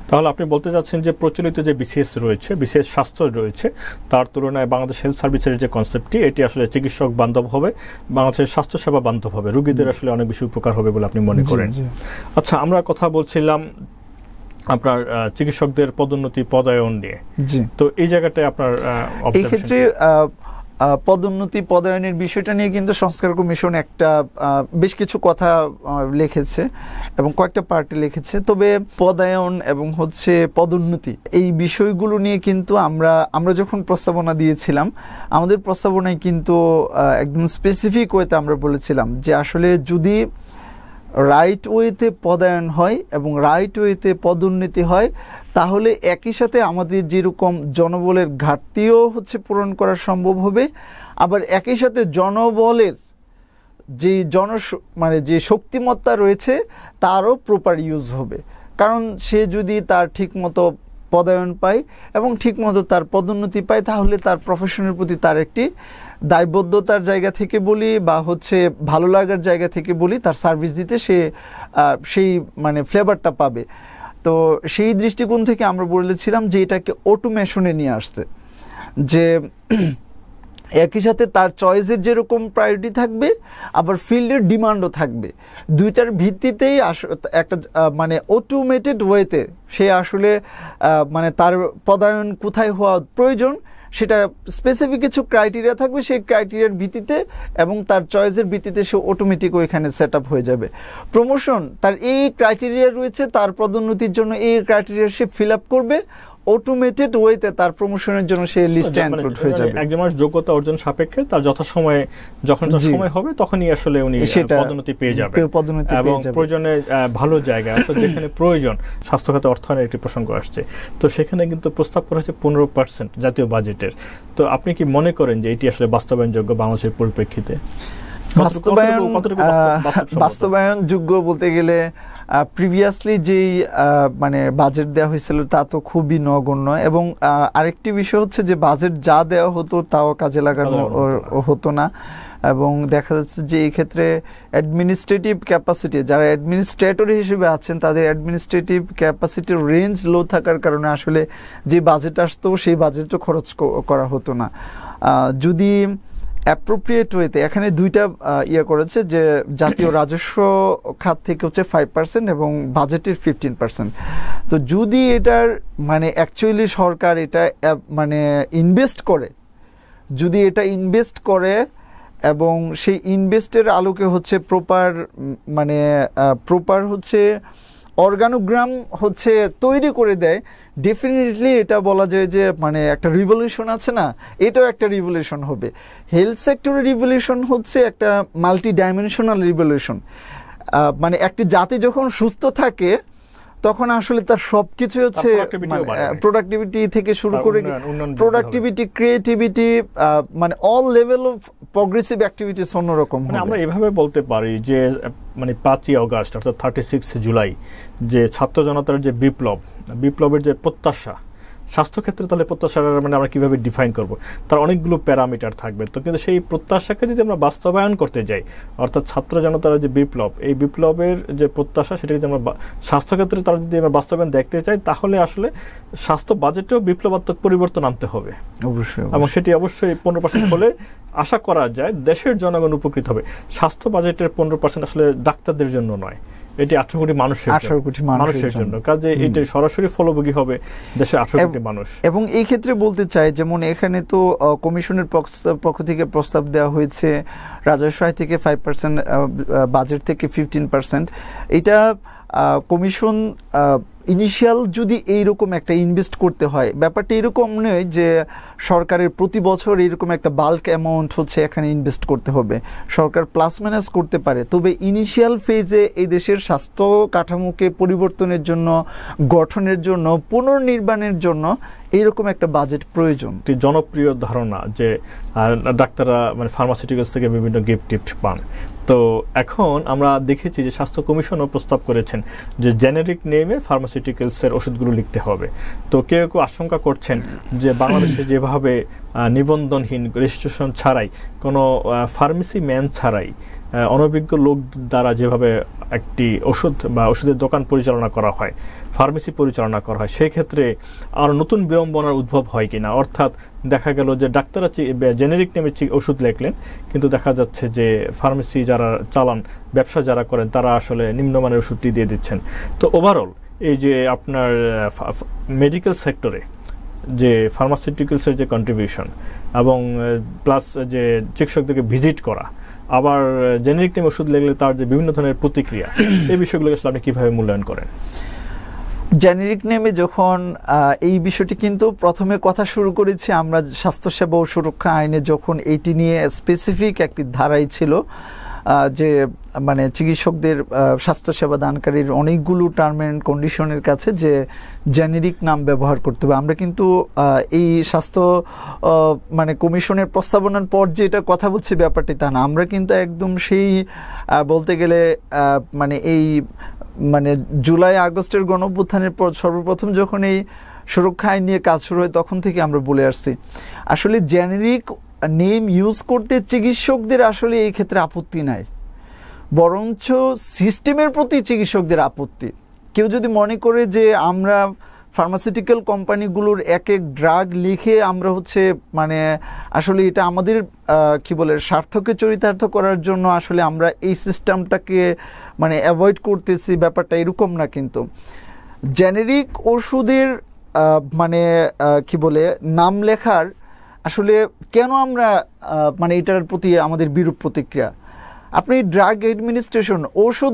তাহলে আপনি বলতে চাচ্ছেন যে প্রচলিত যে বিসিএস রয়েছে, বিসিএস স্বাস্থ্য রয়েছে, তার তুলনায় বাংলাদেশ হেলথ সার্ভিসের যে কনসেপ্টটি, এটি আসলে চিকিৎসক বান্ধব হবে, বাংলাদেশের স্বাস্থ্যসেবা বান্ধব হবে, রোগীদের আসলে অনেক বেশি উপকার হবে বলে আপনি মনে করেন? আচ্ছা, আমরা কথা বলছিলাম আপনার চিকিৎসকদের পদোন্নতি, পদায়ন নিয়ে। তো এই জায়গাটায় আপনার এই ক্ষেত্রে পদোন্নতি পদায়নের বিষয়টা নিয়ে কিন্তু সংস্কার কমিশন একটা বেশ কিছু কথা লিখেছে এবং কয়েকটা পার্টে লিখেছে। তবে পদায়ন এবং হচ্ছে পদোন্নতি এই বিষয়গুলো নিয়ে কিন্তু আমরা যখন প্রস্তাবনা দিয়েছিলাম, আমাদের প্রস্তাবনায় কিন্তু একদম স্পেসিফিক ওয়েতে আমরা বলেছিলাম যে আসলে যদি রাইট ওয়েতে পদায়ন হয় এবং রাইট ওয়েতে পদোন্নতি হয়, তাহলে একই সাথে আমাদের যেরকম জনবলের ঘাটতিও হচ্ছে পূরণ করা সম্ভব হবে, আবার একই সাথে জনবলের যে মানে যে শক্তিমত্তা রয়েছে তারও প্রপার ইউজ হবে। কারণ সে যদি তার ঠিকমতো পদায়ন পায় এবং ঠিকমতো তার পদোন্নতি পায়, তাহলে তার প্রফেশনের প্রতি তার একটি দায়বদ্ধতার জায়গা থেকে বলি বা হচ্ছে ভালো লাগার জায়গা থেকে বলি, তার সার্ভিস দিতে সে সেই মানে ফ্লেভারটা পাবে। তো সেই দৃষ্টিকোণ থেকে আমরা বলেছিলাম যে এটাকে অটোমেশনে নিয়ে আসতে, যে একই সাথে তার চয়েসের যেরকম প্রায়োরিটি থাকবে আবার ফিল্ডের ডিমান্ডও থাকবে, দুইটার ভিত্তিতেই একটা মানে অটোমেটেড ওয়েতে সে আসলে মানে তার পদায়ন কোথায় হওয়া প্রয়োজন সেটা স্পেসিফিক কিছু ক্রাইটেরিয়া থাকবে, সেই ক্রাইটেরিয়ার ভিত্তিতে এবং তার চয়েসের ভিত্তিতে সে অটোমেটিক ওইখানে সেট আপ হয়ে যাবে। প্রমোশন তার এই ক্রাইটেরিয়া রয়েছে, তার পদোন্নতির জন্য এই ক্রাইটেরিয়া সে ফিল আপ করবে, অটোমেটেড ওয়েতে তার প্রমোশনের জন্য সে লিস্টে ইনক্লুড হয়ে যাবে। একজন মানুষ যোগ্যতা অর্জন সাপেক্ষে তার যথাসময়ে যখন সময় হবে তখনই আসলে উনি পদোন্নতি পেয়ে যাবেন এবং প্রয়োজনে ভালো জায়গা যেখানে প্রয়োজন। স্বাস্থ্য খাতে অর্থায়নের একটি প্রসঙ্গ আসছে, তো সেখানে কিন্তু প্রস্তাব করা হয়েছে 15% জাতীয় বাজেটের। তো আপনি কি মনে করেন যে এটি আসলে বাস্তবায়নযোগ্য বাংলাদেশের পরিপ্রেক্ষিতে? বাস্তবায়নযোগ্য বলতে গেলে প্রিভিয়াসলি যেই মানে বাজেট দেওয়া হয়েছিল তা তো খুবই নগণ্য, এবং আরেকটি বিষয় হচ্ছে যে বাজেট যা দেওয়া হতো তাও কাজে লাগানো হতো না, এবং দেখা যাচ্ছে যে এই ক্ষেত্রে অ্যাডমিনিস্ট্রেটিভ ক্যাপাসিটি, যারা অ্যাডমিনিস্ট্রেটর হিসেবে আছেন তাদের অ্যাডমিনিস্ট্রেটিভ ক্যাপাসিটির রেঞ্জ লো থাকার কারণে আসলে যে বাজেট আসতো সেই বাজেটও খরচ করা হতো না। যদি অ্যাপ্রোপ্রিয়েট ওয়েতে এখানে দুইটা করেছে, যে জাতীয় রাজস্ব খাত থেকে হচ্ছে 5% এবং বাজেটের 15%। তো যদি এটার মানে অ্যাকচুয়ালি সরকার এটা মানে ইনভেস্ট করে এবং সেই ইনভেস্টের আলোকে হচ্ছে প্রপার হচ্ছে অর্গানোগ্রাম হচ্ছে তৈরি করে দেয়, ডেফিনেটলি এটা বলা যায় যে মানে একটা রিভলিউশন আছে না, এটাও একটা রিভলিউশন হবে। হেলথ সেক্টরের রিভলিউশন হচ্ছে একটা মাল্টি ডাইমেনশনাল রিভলিউশন। মানে একটি জাতি যখন সুস্থ থাকে তখন আসলে তার সবকিছু হচ্ছে প্রোডাক্টিভিটি থেকে শুরু করে প্রোডাক্টিভিটি, ক্রিয়েটিভিটি, মানে all level of progressive activities অন্যরকম। আমরা এভাবে বলতে পারি যে মানে 5ই আগস্ট অর্থাৎ 36 জুলাই যে ছাত্র জনতার যে বিপ্লবের যে প্রত্যাশা, স্বাস্থ্যক্ষেত্রে তাহলে প্রত্যাশার মানে আমরা কীভাবে ডিফাইন করব, তার অনেকগুলো প্যারামিটার থাকবে। তো কিন্তু সেই প্রত্যাশাকে যদি আমরা বাস্তবায়ন করতে যাই, অর্থাৎ ছাত্র জনতার যে এই বিপ্লবের যে প্রত্যাশা সেটাকে যদি আমরা স্বাস্থ্যক্ষেত্রে তারা যদি আমরা বাস্তবায়ন দেখতে চাই, তাহলে আসলে স্বাস্থ্য বাজেটেও বিপ্লবাত্মক পরিবর্তন আনতে হবে অবশ্যই, এবং সেটি অবশ্যই 15% হলে আশা করা যায় দেশের জনগণ উপকৃত হবে। স্বাস্থ্য বাজেটের 15% আসলে ডাক্তারদের জন্য নয়, এটি 18 কোটি মানুষের জন্য, কাজে এটি সরাসরি ফলভোগী হবে দেশের 18 কোটি মানুষ। এবং এই ক্ষেত্রে বলতে চাই, যেমন এখানে তো কমিশনের পক্ষ থেকে প্রস্তাব দেওয়া হয়েছে রাজস্ব আয় থেকে 5%, বাজেট থেকে 15%। এটা কমিশন ইনিশিয়াল যদি এইরকম একটা ইনভেস্ট করতে হয়, ব্যাপারটা এরকম নয় যে সরকারের প্রতি বছর এরকম একটা বাল্ক অ্যামাউন্ট হচ্ছে এখানে ইনভেস্ট করতে হবে। সরকার প্লাস মাইনাস করতে পারে, তবে ইনিশিয়াল ফেজে এই দেশের স্বাস্থ্য কাঠামোকে পরিবর্তনের জন্য, গঠনের জন্য, পুনর্নির্মাণের জন্য এইরকম একটা বাজেট প্রয়োজন। একটি জনপ্রিয় ধারণা যে ডাক্তাররা মানে ফার্মাসিউটিক্যালস থেকে বিভিন্ন গিফট পান। তো এখন আমরা দেখেছি যে স্বাস্থ্য কমিশনও প্রস্তাব করেছেন যে জেনেরিক নেমে ফার্মাসিউটিক্যালসের ওষুধগুলো লিখতে হবে। তো কেউ আশঙ্কা করছেন যে বাংলাদেশে যেভাবে নিবন্ধনহীন, রেজিস্ট্রেশন ছাড়াই, কোনো ফার্মেসি ম্যান ছাড়াই অনভিজ্ঞ লোক দ্বারা যেভাবে একটি ওষুধ বা ওষুধের দোকান পরিচালনা করা হয়, ফার্মেসি পরিচালনা করা হয়, সেক্ষেত্রে আরও নতুন বিড়ম্বনার উদ্ভব হয় কিনা। অর্থাৎ দেখা গেল যে ডাক্তাররা জেনেরিক নেমে ওষুধ লেখলেন, কিন্তু দেখা যাচ্ছে যে ফার্মেসি যারা চালান, ব্যবসা যারা করেন, তারা আসলে নিম্নমানের ওষুধটি দিয়ে দিচ্ছেন। তো ওভারঅল এই যে আপনার মেডিকেল সেক্টরে যে ফার্মাসিউটিক্যালসের যে কন্ট্রিবিউশন এবং প্লাস যে চিকিৎসকদেরকে ভিজিট করা, আবার জেনেরিক নেমে ওষুধ লেগলে তার যে বিভিন্ন ধরনের প্রতিক্রিয়া, এই বিষয়গুলোকে আসলে আপনি কীভাবে মূল্যায়ন করেন? জেনেরিক নেমে যখন এই বিষয়টি কিন্তু প্রথমে কথা শুরু করেছি আমরা স্বাস্থ্যসেবা ও সুরক্ষা আইনে, যখন এইটি নিয়ে স্পেসিফিক একটি ধারাই ছিল যে মানে চিকিৎসকদের স্বাস্থ্যসেবা দানকারীর অনেকগুলো টার্ম অ্যান্ড কন্ডিশনের কাছে যে জেনেরিক নাম ব্যবহার করতে হবে। আমরা কিন্তু এই স্বাস্থ্য মানে কমিশনের প্রস্তাবনার পর যে এটা কথা বলছি ব্যাপারটি তা না, আমরা কিন্তু একদম সেই বলতে গেলে মানে এই মানে জুলাই আগস্টের গণঅভ্যুত্থানের পর সর্বপ্রথম যখন এই সুরক্ষা আইন নিয়ে কাজ শুরু হয় তখন থেকে আমরা বলে আসছি আসলে জেনেরিক নেম ইউজ করতে চিকিৎসকদের আসলে এই ক্ষেত্রে আপত্তি নাই, বরঞ্চ সিস্টেমের প্রতি চিকিৎসকদের আপত্তি। কেউ যদি মনে করে যে আমরা ফার্মাসিউটিক্যাল কোম্পানিগুলোর এক এক ড্রাগ লিখে আমরা হচ্ছে মানে আসলে এটা আমাদের কি বলে স্বার্থকে চরিতার্থ করার জন্য আসলে আমরা এই সিস্টেমটাকে মানে অ্যাভয়েড করতেছি, ব্যাপারটা এরকম না। কিন্তু জেনেরিক ওষুধের মানে কি বলে নাম লেখার আসলে কেন আমরা মানে এটার প্রতি আমাদের বিরূপ প্রতিক্রিয়া। আপনি ড্রাগ অ্যাডমিনিস্ট্রেশন ঔষধ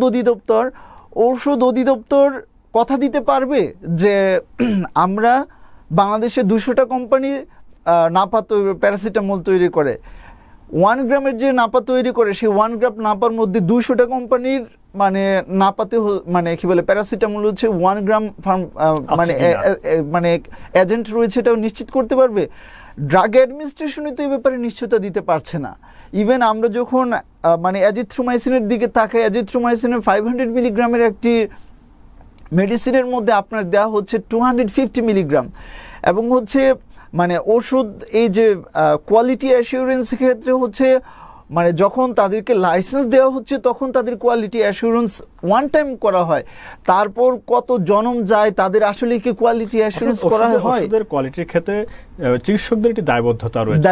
অধিদপ্তর কথা দিতে পারবে যে আমরা বাংলাদেশে 200টা কোম্পানি নাপা প্যারাসিটামল তৈরি করে, 1 গ্রামের যে নাপা তৈরি করে সেই 1 গ্রাম নাপার মধ্যে 200টা কোম্পানির মানে নাপাতে মানে কি বলে প্যারাসিটামল হচ্ছে 1 গ্রাম মানে মানে এজেন্ট রয়েছে এটাও নিশ্চিত করতে পারবে? ড্রাগ অ্যাডমিনিস্ট্রেশনে তো এই ব্যাপারে নিশ্চয়তা দিতে পারছে না। ইভেন আমরা যখন মানে অ্যাজিথ্রোমাইসিনের দিকে তাকাই, অ্যাজিথ্রোমাইসিনের 500 মিলিগ্রামের একটি মেডিসিনের মধ্যে আপনার দেওয়া হচ্ছে 250 মিলিগ্রাম, এবং হচ্ছে মানে ওষুধ এই যে কোয়ালিটি অ্যাসিওরেন্স ক্ষেত্রে হচ্ছে মানে যখন তাদেরকে লাইসেন্স দেওয়া হচ্ছে তখন তাদের কোয়ালিটি অ্যাসিওরেন্স ওয়ান টাইম করা হয়, তারপর কত জনম যায় তাদের আসলে কি কোয়ালিটি অ্যাসিওরেন্স করা হয়? ওষুধের কোয়ালিটির ক্ষেত্রে চিকিৎসকদের একটি দায়বদ্ধতা রয়েছে।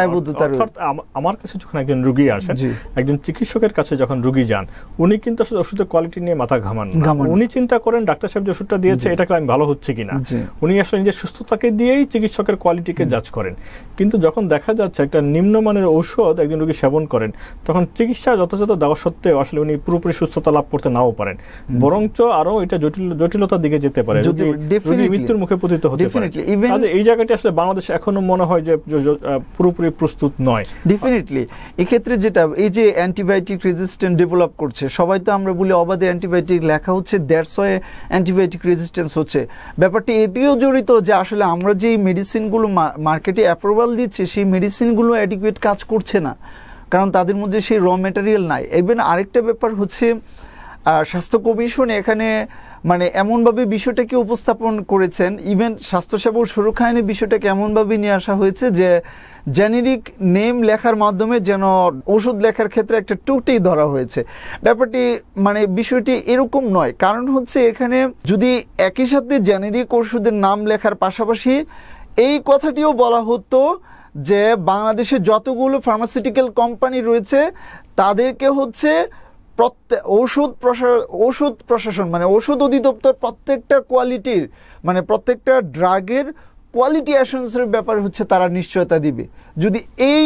অর্থাৎ আমার কাছে যখন একজন রোগী আসেন, একজন চিকিৎসকের কাছে যখন রোগী যান, উনি কিন্তু আসলে ওষুধের কোয়ালিটি নিয়ে মাথা ঘামান না। উনি চিন্তা করেন ডাক্তার সাহেব যে ওষুধটা দিয়েছে এটাকে আমি ভালো হচ্ছে কিনা। উনি আসলে নিজের সুস্থতাকে দিয়েই চিকিৎসকের কোয়ালিটিকে জাজ করেন। কিন্তু যখন দেখা যাচ্ছে একটা নিম্নমানের ঔষধ একজন রোগী সেবন করেন, তখন চিকিৎসা যথাযথ দেওয়া সত্ত্বেও আসলে উনি পুরোপুরি সুস্থতা লাভ করতে নাও পারেন, বরঞ্চ আরো এটা জটিলতার দিকে যেতে পারে, মৃত্যুর মুখে পতিত হতে পারে। এই জায়গাটি আসলে বাংলাদেশ এখনো মনে হয় যে পুরোপুরি প্রস্তুত নয়। ডেফিনেটলি এক্ষেত্রে যেটা এই যে অ্যান্টিবায়োটিক রেজিস্ট্যান্স ডেভেলপ করছে, সবাই তো আমরা বলি অবাধে অ্যান্টিবায়োটিক লেখা হচ্ছে, দ্যাটস ওয়াই অ্যান্টিবায়োটিক রেজিস্ট্যান্স হচ্ছে। ব্যাপারটি এটিও জড়িত যে আসলে আমরা যে মেডিসিনগুলো মার্কেটে অ্যাপ্রুভাল দিচ্ছি সেই মেডিসিনগুলো অ্যাডিকুয়েট কাজ করছে না, কারণ তাদের মধ্যে সেই র ম্যাটেরিয়াল নাই। ইভেন আরেকটা ব্যাপার হচ্ছে স্বাস্থ্য কমিশন এখানে মানে এমনভাবে বিষয়টাকে উপস্থাপন করেছেন, ইভেন স্বাস্থ্যসেবা ও সুরক্ষা আইনের বিষয়টাকে এমনভাবে নিয়ে আসা হয়েছে যে জেনেরিক নেম লেখার মাধ্যমে যেন ওষুধ লেখার ক্ষেত্রে একটা ত্রুটি ধরা হয়েছে। ব্যাপারটি মানে বিষয়টি এরকম নয়, কারণ হচ্ছে এখানে যদি একই সাথে জেনেরিক ওষুধের নাম লেখার পাশাপাশি এই কথাটিও বলা হতো যে বাংলাদেশে যতগুলো ফার্মাসিউটিক্যাল কোম্পানি রয়েছে তাদেরকে হচ্ছে ওষুধ প্রশাসন মানে ওষুধ অধিদপ্তর প্রত্যেকটা কোয়ালিটির মানে প্রত্যেকটা ড্রাগের কোয়ালিটি অ্যাসুরেন্সের ব্যাপারে হচ্ছে তারা নিশ্চয়তা দিবে। যদি এই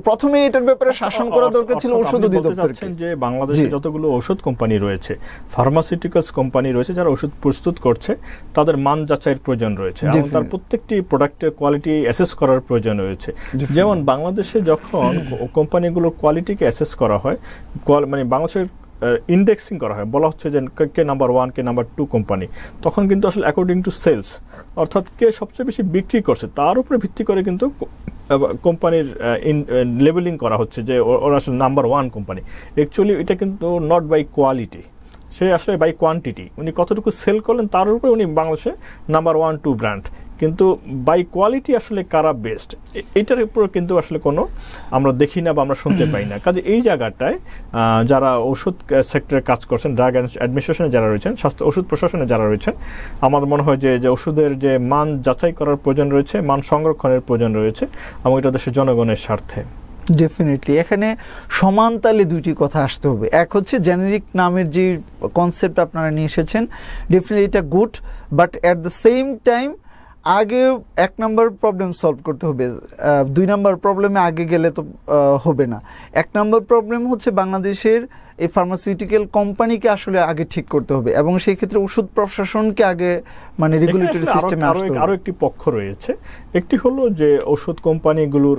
প্রথমে এটার ব্যাপারে শাসন করা দরকার ছিল ওষুধ অধিদপ্তরকে। যে বাংলাদেশে যতগুলো ওষুধ কোম্পানি রয়েছে, ফার্মাসিউটিক্যালস কোম্পানি রয়েছে যারা ওষুধ প্রস্তুত করছে, তাদের মান যাচাইয়ের প্রয়োজন রয়েছে এবং তার প্রত্যেকটি প্রোডাক্টের কোয়ালিটি অ্যাসেস করার প্রয়োজন রয়েছে। যেমন বাংলাদেশে যখন কোম্পানিগুলোর কোয়ালিটিকে অ্যাসেস করা হয়, মানে বাংলাদেশের ইন্ডেক্সিং করা হয়, বলা হচ্ছে যে কে নাম্বার 1 কে নাম্বার 2 কোম্পানি, তখন কিন্তু আসলে অ্যাকর্ডিং টু সেলস, অর্থাৎ কে সবচেয়ে বেশি বিক্রি করছে তার উপরে ভিত্তি করে কিন্তু কোম্পানির লেবেলিং করা হচ্ছে যে ওরা আসলে নাম্বার 1 কোম্পানি। অ্যাকচুয়ালি এটা কিন্তু নট বাই কোয়ালিটি, সে আসলে বাই কোয়ান্টিটি। উনি কতটুকু সেল করলেন তার উপরে উনি বাংলাদেশে নাম্বার 1, 2 ব্র্যান্ড, কিন্তু বাই কোয়ালিটি আসলে কারা বেস্ট এটার উপর কিন্তু আসলে কোনো আমরা দেখি না বা আমরা শুনতে পাই না। কাজে এই জায়গাটায় যারা ওষুধ সেক্টরে কাজ করছেন, ড্রাগ অ্যাডমিনিস্ট্রেশনে যারা রয়েছেন, স্বাস্থ্য ওষুধ প্রশাসনে যারা রয়েছেন, আমার মনে হয় যে ওষুধের যে মান যাচাই করার প্রয়োজন রয়েছে, মান সংরক্ষণের প্রয়োজন রয়েছে এবং এটা দেশের জনগণের স্বার্থে। ডেফিনেটলি এখানে সমান তালে দুইটি কথা আসতে হবে। এক হচ্ছে জেনেরিক নামের যে কনসেপ্ট আপনারা নিয়ে এসেছেন, ডেফিনেটলি এটা good, but at the same time আগে 1 নম্বর প্রবলেম সলভ করতে হবে, 2 নম্বর প্রবলেমে আগে গেলে তো হবে না। 1 নম্বর প্রবলেম হচ্ছে বাংলাদেশের এই ফার্মাসিউটিক্যাল কোম্পানিকে আসলে আগে ঠিক করতে হবে, এবং সেই ক্ষেত্রে ওষুধ প্রশাসনকে আগে মানে রেগুলেটরি সিস্টেমে আসতে হবে। আরো একটি পক্ষ রয়েছে, একটি হলো যে ওষুধ কোম্পানিগুলোর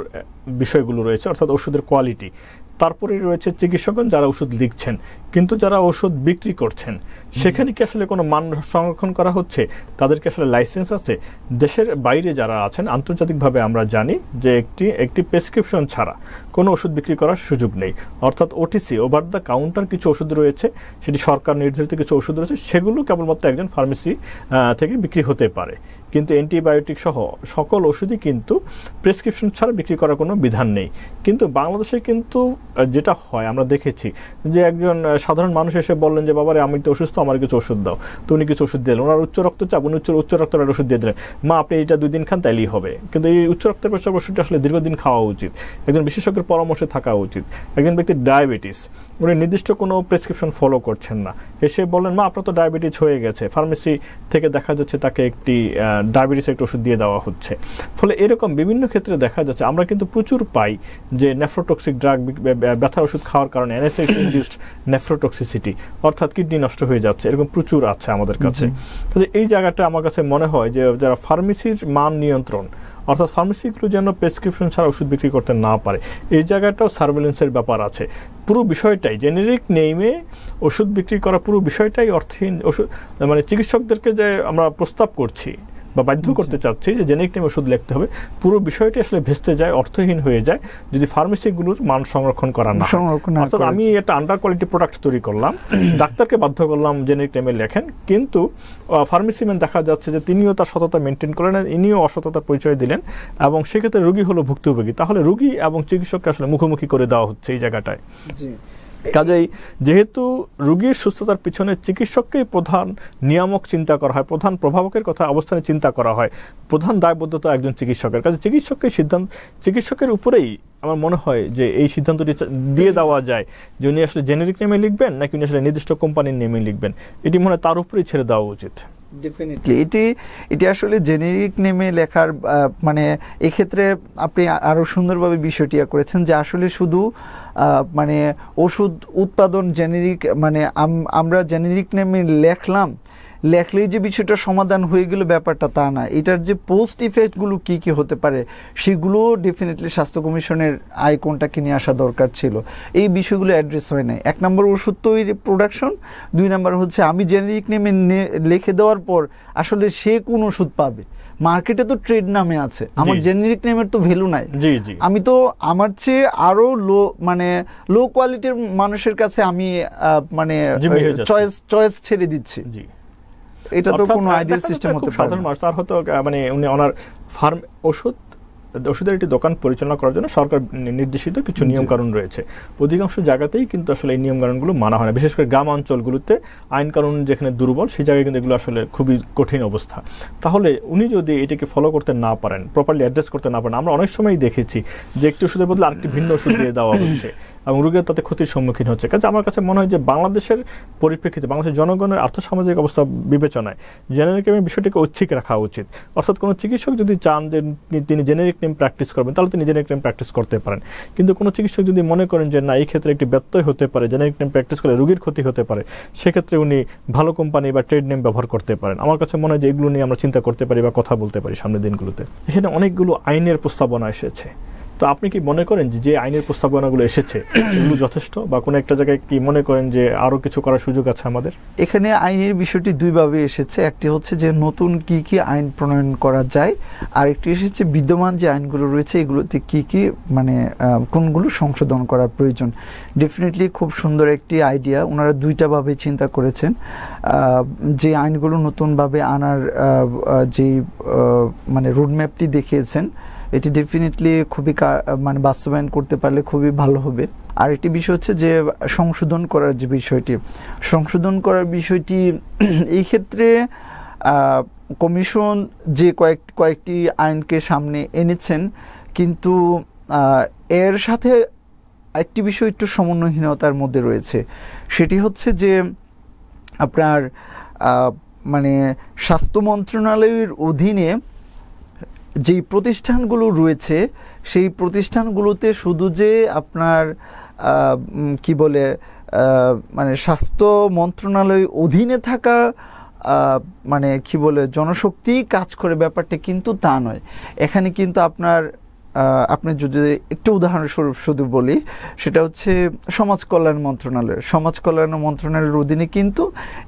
বিষয়গুলো রয়েছে, অর্থাৎ ওষুধের কোয়ালিটি। তারপরে রয়েছে চিকিৎসকগণ যারা ওষুধ লিখছেন, কিন্তু যারা ওষুধ বিক্রি করছেন সেখানে কি আসলে কোনো মান সংরক্ষণ করা হচ্ছে? তাদেরকে আসলে লাইসেন্স আছে? দেশের বাইরে যারা আছেন, আন্তর্জাতিকভাবে আমরা জানি যে একটি প্রেসক্রিপশন ছাড়া কোনো ওষুধ বিক্রি করার সুযোগ নেই। অর্থাৎ ওটিসি, ওভার দ্য কাউন্টার কিছু ওষুধ রয়েছে, সেটি সরকার নির্ধারিত কিছু ওষুধ রয়েছে, সেগুলো কেবলমাত্র একজন ফার্মেসি থেকে বিক্রি হতে পারে। কিন্তু অ্যান্টিবায়োটিক সহ সকল ওষুধই কিন্তু প্রেসক্রিপশন ছাড়া বিক্রি করার কোনো বিধান নেই। কিন্তু বাংলাদেশে কিন্তু যেটা হয় আমরা দেখেছি যে একজন সাধারণ মানুষ এসে বললেন যে বাবারে আমি তো অসুস্থ, আমার কিছু ওষুধ দাও, তো উনি কিছু ওষুধ দিলেন। ওনার উচ্চ রক্তচাপ, উনি উচ্চ রক্তচাপের ওষুধ দিয়ে দিলেন, মা আপনি এটা 2 দিন খান তাইলেই হবে। কিন্তু এই উচ্চ রক্তচাপের ওষুধটা আসলে দীর্ঘদিন খাওয়া উচিত, একজন বিশেষজ্ঞের পরামর্শে থাকা উচিত। একজন ব্যক্তির ডায়াবেটিস, উনি নির্দিষ্ট কোনো প্রেসক্রিপশন ফলো করছেন না, এসে বললেন মা আপনার তো ডায়াবেটিস হয়ে গেছে, ফার্মেসি থেকে দেখা যাচ্ছে তাকে একটি ডায়াবেটিসের একটা ওষুধ দিয়ে দেওয়া হচ্ছে। ফলে এরকম বিভিন্ন ক্ষেত্রে দেখা যাচ্ছে আমরা কিন্তু প্রচুর পাই যে নেফ্রোটক্সিক ড্রাগ, ব্যথার ওষুধ খাওয়ার কারণে NSAID ইনডিউসড নেফ্রোটক্সিসিটি, অর্থাৎ কিডনি নষ্ট হয়ে যাচ্ছে, এরকম প্রচুর আছে আমাদের কাছে। এই জায়গাটা আমার কাছে মনে হয় যে যারা ফার্মেসির মান নিয়ন্ত্রণ, অর্থাৎ ফার্মেসিগুলো যেন প্রেসক্রিপশন ছাড়া ওষুধ বিক্রি করতে না পারে, এই জায়গাটাও সার্ভেলেন্সের ব্যাপার আছে। পুরো বিষয়টাই জেনেরিক নেমে ওষুধ বিক্রি করা, পুরো বিষয়টাই অর্থহীন। ওষুধ মানে চিকিৎসকদেরকে যে আমরা প্রস্তাব করছি বা বাধ্য করতে চাচ্ছি যে জেনেরিক নেমে ওষুধ লিখতে হবে, পুরো বিষয়টি আসলে ভেস্তে যায়, অর্থহীন হয়ে যায় যদি ফার্মেসিগুলোর মান সংরক্ষণ করা না হয়। অর্থাৎ আমি একটা আন্ডার কোয়ালিটি প্রোডাক্ট তৈরি করলাম, ডাক্তারকে বাধ্য করলাম জেনেরিক নেমে লেখেন, কিন্তু ফার্মেসিম্যান দেখা যাচ্ছে যে তিনিও তার সততা মেনটেন করেন, ইনিও অসততার পরিচয় দিলেন, এবং সেক্ষেত্রে রোগী হলো ভুক্তভোগী। তাহলে রোগী এবং চিকিৎসককে আসলে মুখোমুখি করে দেওয়া হচ্ছে এই জায়গাটায়। কাজেই যেহেতু রোগীর সুস্থতার পিছনে চিকিৎসককেই প্রধান নিয়ামক চিন্তা করা হয়, প্রধান প্রভাবকের কথা অবস্থানে চিন্তা করা হয়, প্রধান দায়বদ্ধতা একজন চিকিৎসকের কাছে, চিকিৎসকের উপরেই আমার মনে হয় যে এই সিদ্ধান্তটি দিয়ে দেওয়া যায় যে উনি আসলে জেনেরিক নেমে লিখবেন নাকি উনি আসলে নির্দিষ্ট কোম্পানির নেমে লিখবেন, এটি মনে হয় তার উপরেই ছেড়ে দেওয়া উচিত। ডেফিনেটলি এটি আসলে জেনেরিক নেমে লেখার মানে এক্ষেত্রে আপনি আরো সুন্দরভাবে বিষয়টি করেছেন যে আসলে শুধু মানে ওষুধ উৎপাদন জেনেরিক, মানে আমরা জেনেরিক নেমে লেখলেই যে বিষয়টা সমাধান হয়ে গেল ব্যাপারটা তা না। এটার যে পোস্ট ইফেক্টগুলো কি কি হতে পারে সেগুলো ডেফিনেটলি স্বাস্থ্য কমিশনের আইকনটাকে নিয়ে আসা দরকার ছিল। এই বিষয়গুলো অ্যাড্রেস হয় নাই। 1 নম্বর ওষুধ তৈরি প্রোডাকশন, 2 নম্বর হচ্ছে আমি জেনেরিক নেমে লিখে দেওয়ার পর আসলে সে কোন ওষুধ পাবে। মার্কেটে তো ট্রেড নামে আছে, আমার জেনেরিক নেমের তো ভ্যালু নাই। আমি তো আমার চেয়ে আরো লো কোয়ালিটির মানুষের কাছে আমি মানে চয়েস ছেড়ে দিচ্ছি। এটা তো কোনো আইডিয়াল সিস্টেম হতে পারে না। সাধারণ মানুষ তার হয়তো মানে উনি ওনার ফার্ম ওষুধের একটি দোকান পরিচালনা করার জন্য সরকার নির্দেশিত কিছু নিয়মকানুন রয়েছে, অধিকাংশ জায়গাতেই কিন্তু আসলে এই নিয়মকানুনগুলো মানা হয় না। বিশেষ করে গ্রাম অঞ্চলগুলোতে আইন কানুন যেখানে দুর্বল সেই জায়গায় কিন্তু এগুলো আসলে খুবই কঠিন অবস্থা। তাহলে উনি যদি এটাকে ফলো করতে না পারেন, প্রপারলি অ্যাড্রেস করতে না পারেন, আমরা অনেক সময়ই দেখেছি যে একটি ওষুধের বদলে আরেকটি ভিন্ন ওষুধ দিয়ে দেওয়া হচ্ছে এবং রোগীর তাতে ক্ষতির সম্মুখীন হচ্ছে। কাজে আমার কাছে মনে হয় যে বাংলাদেশের পরিপ্রেক্ষিতে, বাংলাদেশের জনগণের আর্থসামাজিক অবস্থা বিবেচনায় জেনেরিক নেমের বিষয়টিকে ঐচ্ছিক রাখা উচিত। অর্থাৎ কোনো চিকিৎসক যদি চান যে তিনি জেনেরিক নেম প্র্যাকটিস করবেন তাহলে তিনি জেনেরিক নেম প্র্যাকটিস করতে পারেন, কিন্তু কোনো চিকিৎসক যদি মনে করেন যে না এই ক্ষেত্রে একটি ব্যত্যয় হতে পারে, জেনেরিক নেম প্র্যাকটিস করলে রোগীর ক্ষতি হতে পারে, সেক্ষেত্রে উনি ভালো কোম্পানি বা ট্রেড নেম ব্যবহার করতে পারেন। আমার কাছে মনে হয় যে এগুলো নিয়ে আমরা চিন্তা করতে পারি বা কথা বলতে পারি সামনের দিনগুলোতে। এখানে অনেকগুলো আইনের প্রস্তাবনা এসেছে, তো আপনি কি মনে করেন যে আইনের প্রস্তাবনাগুলো এসেছে এগুলো যথেষ্ট, বা কোনো একটা জায়গায় কি মনে করেন যে আরো কিছু করার সুযোগ আছে আমাদের? এখানে আইনের বিষয়টি দুইভাবে এসেছে। একটি হচ্ছে যে নতুন কি কি আইন প্রণয়ন করা যায়, আর একটি এসেছে বিদ্যমান যে আইনগুলো রয়েছে এগুলোতে কি কি মানে কোনগুলো সংশোধন করা প্রয়োজন। ডেফিনেটলি খুব সুন্দর একটি আইডিয়া, ওনারা দুইটা ভাবে চিন্তা করেছেন। যে আইনগুলো নতুনভাবে আনার যে মানে রোডম্যাপটি দেখিয়েছেন এটি ডেফিনেটলি খুবই মানে বাস্তবায়ন করতে পারলে খুবই ভালো হবে। আর একটি বিষয় হচ্ছে যে সংশোধন করার যে বিষয়টি এই ক্ষেত্রে কমিশন যে কয়েকটি আইনকে সামনে এনেছেন, কিন্তু এর সাথে একটি বিষয় একটু সমন্বয়হীনতার মধ্যে রয়েছে। সেটি হচ্ছে যে আপনার মানে স্বাস্থ্য মন্ত্রণালয়ের অধীনে যেই প্রতিষ্ঠানগুলো রয়েছে সেই প্রতিষ্ঠানগুলোতে শুধু যে আপনার কি বলে মানে স্বাস্থ্য মন্ত্রণালয় অধীনে থাকা মানে কি বলে জনশক্তি কাজ করে, ব্যাপারটা কিন্তু তা নয়। এখানে কিন্তু আপনি যদি একটু উদাহরণস্বরূপ শুধু বলি, সেটা হচ্ছে সমাজ কল্যাণ মন্ত্রণালয়ের অধীনে কিন্তু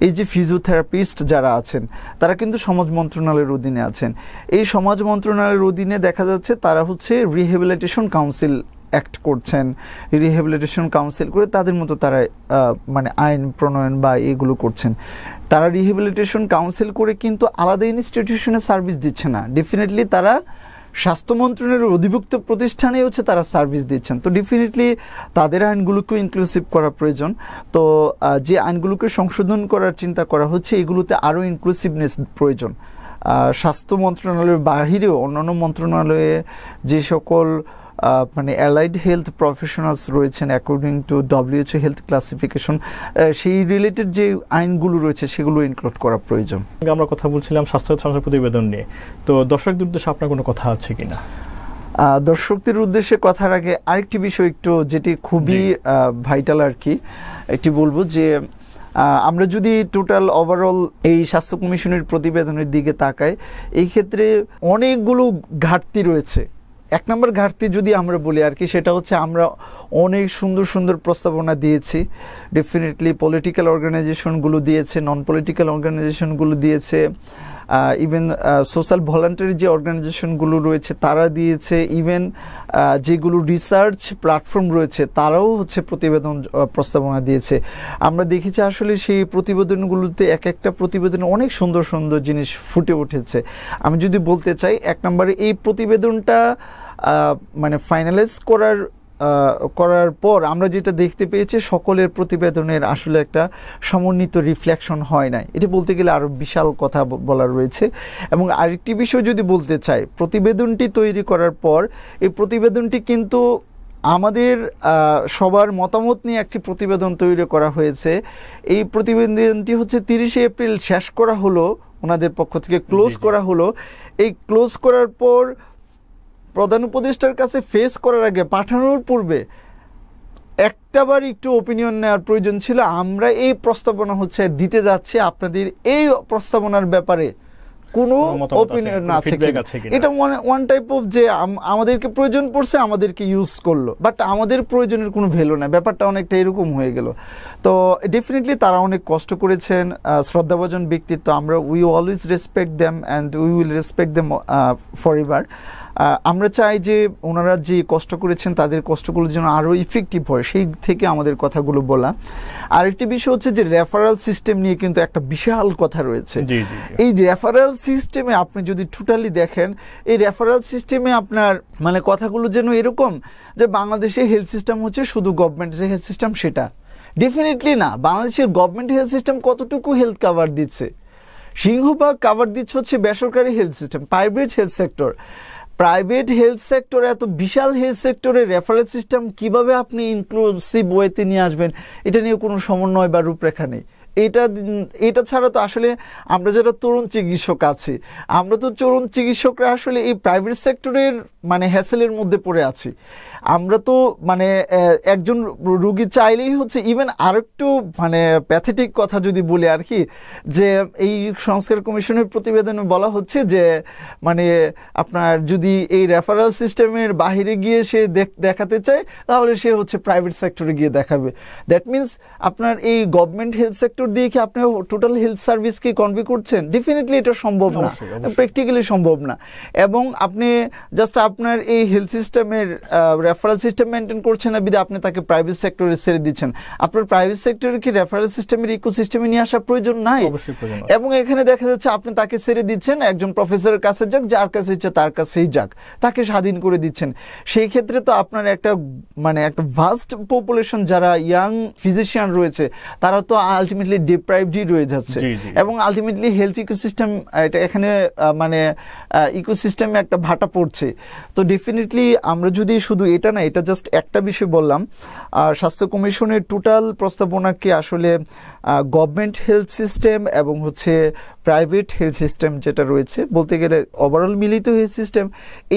এই যে ফিজিওথেরাপিস্ট যারা আছেন তারা কিন্তু সমাজ মন্ত্রণালয়ের অধীনে আছেন। এই সমাজ মন্ত্রণালয়ের অধীনে দেখা যাচ্ছে তারা হচ্ছে রিহ্যাবিলিটেশন কাউন্সিল অ্যাক্ট করছেন, রিহ্যাবিলিটেশন কাউন্সিল করে তাদের মতো তারা মানে আইন প্রণয়ন বা এগুলো করছেন। তারা রিহ্যাবিলিটেশন কাউন্সিল করে কিন্তু আলাদা ইনস্টিটিউশনে সার্ভিস দিচ্ছে না, ডেফিনেটলি তারা স্বাস্থ্য মন্ত্রণালয়ের অধিভুক্ত প্রতিষ্ঠানে হচ্ছে তারা সার্ভিস দিচ্ছেন। তো ডেফিনেটলি তাদের আইনগুলোকেও ইনক্লুসিভ করা প্রয়োজন। তো যে আইনগুলোকে সংশোধন করার চিন্তা করা হচ্ছে, এগুলোতে আরও ইনক্লুসিভনেস প্রয়োজন। স্বাস্থ্য মন্ত্রণালয়ের বাহিরেও অন্যান্য মন্ত্রণালয়ে যে সকল মানে অ্যালাইড হেলথ প্রফেশনালস রয়েছেন according to WHO health classification, সেই রিলেটেড যে আইনগুলো রয়েছে সেগুলো ইনক্লুড করা প্রয়োজন। আমরা কথা বলছিলাম স্বাস্থ্য সংস্থার প্রতিবেদন নিয়ে, তো দর্শকদের উদ্দেশ্যে আপনার কোনো কথা আছে কিনা? দর্শকদের উদ্দেশ্যে কথার আগে আরেকটি বিষয় একটু যেটি খুবই ভাইটাল আর কি, একটি বলবো যে আমরা যদি টোটাল ওভারঅল এই স্বাস্থ্য কমিশনের প্রতিবেদনের দিকে তাকাই, এই ক্ষেত্রে অনেকগুলো ঘাটতি রয়েছে। এক নম্বর ঘাটতি যদি আমরা বলি আর কি, সেটা হচ্ছে আমরা অনেক সুন্দর সুন্দর প্রস্তাবনা দিয়েছি, ডেফিনেটলি পলিটিক্যাল অর্গানাইজেশনগুলো দিয়েছে, নন পলিটিক্যাল অর্গানাইজেশনগুলো দিয়েছে, ইভেন সোশ্যাল ভলান্টারি যে অর্গানাইজেশনগুলো রয়েছে তারা দিয়েছে, ইভেন যেগুলো রিসার্চ প্ল্যাটফর্ম রয়েছে তারাও হচ্ছে প্রতিবেদন প্রস্তাবনা দিয়েছে। আমরা দেখেছি আসলে সেই প্রতিবেদনগুলোতে এক একটা প্রতিবেদনে অনেক সুন্দর সুন্দর জিনিস ফুটে উঠেছে। আমি যদি বলতে চাই, এক নম্বরে এই প্রতিবেদনটা মানে ফাইনালাইজ করার পর আমরা যেটা দেখতে পেয়েছি, সকলের প্রতিবেদনের আসলে একটা সমন্বিত রিফ্লেকশন হয় নাই। এটা বলতে গেলে আরও বিশাল কথা বলার রয়েছে। এবং আরেকটি বিষয় যদি বলতে চাই, প্রতিবেদনটি তৈরি করার পর এই প্রতিবেদনটি কিন্তু আমাদের সবার মতামত নিয়ে একটি প্রতিবেদন তৈরি করা হয়েছে। এই প্রতিবেদনটি হচ্ছে 30শে এপ্রিল শেষ করা হলো, ওনাদের পক্ষ থেকে ক্লোজ করা হলো। এই ক্লোজ করার পর প্রধান উপদেষ্টার কাছে ফেস করার আগে, পাঠানোর পূর্বে একটাবার একটু ওপিনিয়ন নেওয়ার প্রয়োজন ছিল। আমরা এই প্রস্তাবনা হচ্ছে দিতে যাচ্ছি, আপনাদের এই প্রস্তাবনার ব্যাপারে কোনো ওপিনিয়ন আছে কিনা। এটা ওয়ান টাইপ অফ যে আমাদেরকে প্রয়োজন পড়ছে, আমাদেরকে ইউজ করলো, বাট আমাদের প্রয়োজনের কোনো ভ্যালু না, ব্যাপারটা অনেকটা এরকম হয়ে গেল। তো ডেফিনেটলি তারা অনেক কষ্ট করেছেন, শ্রদ্ধাভাজন ব্যক্তিত্ব। আমরা we always respect them and we will respect them for ever. আমরা চাই যে ওনারা যে কষ্ট করেছেন তাদের কষ্টগুলো যেন আরও ইফেক্টিভ হয়, সেই থেকে আমাদের কথাগুলো বলা। আরেকটি বিষয় হচ্ছে যে রেফারেল সিস্টেম নিয়ে কিন্তু একটা বিশাল কথা রয়েছে। এই রেফারেল সিস্টেমে আপনি যদি টোটালি দেখেন, এই রেফারেল সিস্টেমে আপনার মানে কথাগুলো যেন এরকম যে বাংলাদেশে হেলথ সিস্টেম হচ্ছে শুধু গভর্নমেন্ট যে হেলথ সিস্টেম, সেটা ডেফিনেটলি না। বাংলাদেশের গভর্নমেন্ট হেলথ সিস্টেম কতটুকু হেলথ কাভার দিচ্ছে? সিংহভাগ কাভার দিচ্ছে হচ্ছে বেসরকারি health system, private health sector. Private health sector, এত বিশাল হেলথ সেক্টরের রেফারেল সিস্টেম কিভাবে আপনি ইনক্লুসিভ ওয়েতে নিয়ে আসবেন, এটা নিয়ে কোনো সমন্বয় বা রূপরেখা নেই। এটা ছাড়া তো আসলে আমরা যারা তরুণ চিকিৎসক আছি, আমরা তো তরুণ চিকিৎসকরা আসলে এই প্রাইভেট সেক্টরের মানে হ্যাসেলের মধ্যে পড়ে আছি। আমরা তো মানে একজন রুগী চাইলেই হচ্ছে, ইভেন আরেকটু মানে প্যাথেটিক কথা যদি বলি আর কি, যে এই সংস্কার কমিশনের প্রতিবেদনে বলা হচ্ছে যে মানে আপনার যদি এই রেফারেল সিস্টেমের বাহিরে গিয়ে সে দেখাতে চায়, তাহলে সে হচ্ছে প্রাইভেট সেক্টরে গিয়ে দেখাবে। দ্যাট মিনস আপনার এই গভর্নমেন্ট হেলথ সেক্টর দিয়ে কি আপনি টোটাল হেলথ সার্ভিসকে কনভি করছেন? ডেফিনেটলি এটা সম্ভব না, প্র্যাকটিক্যালি সম্ভব না। এবং আপনি জাস্ট আপনার এই হেলথ সিস্টেমের রেফারেল সিস্টেম মেনটেন করছেন না বিধে আপনি তাকে প্রাইভেট সেক্টরে ছেড়ে দিচ্ছেন। আপনার প্রাইভেট সেক্টরে কি রেফারেল সিস্টেমের ইকোসিস্টেমে নিয়ে আসার প্রয়োজন নাই। এবং এখানে দেখা যাচ্ছে আপনি তাকে ছেড়ে দিচ্ছেন একজন প্রফেসরের কাছে যাক, যার কাছে ইচ্ছে তার কাছেই যাক, তাকে স্বাধীন করে দিচ্ছেন। সেই ক্ষেত্রে তো আপনার একটা মানে একটা ভাস্ট পপুলেশন যারা ইয়াং ফিজিশিয়ান রয়েছে, তারা তো আলটিমেটলি ডিপ্রাইভডই রয়ে যাচ্ছে। এবং আলটিমেটলি হেলথ ইকোসিস্টেম এটা এখানে মানে ইকোসিস্টেমে একটা ভাটা পড়ছে। তো ডেফিনেটলি আমরা যদি শুধু এটা না, এটা জাস্ট একটা বিষয় বললাম, স্বাস্থ্য কমিশনের টোটাল প্রস্তাবনাকে আসলে গভর্নমেন্ট হেলথ সিস্টেম এবং হচ্ছে প্রাইভেট হেলথ সিস্টেম যেটা রয়েছে, বলতে গেলে ওভারঅল মিলিত হেলথ সিস্টেম,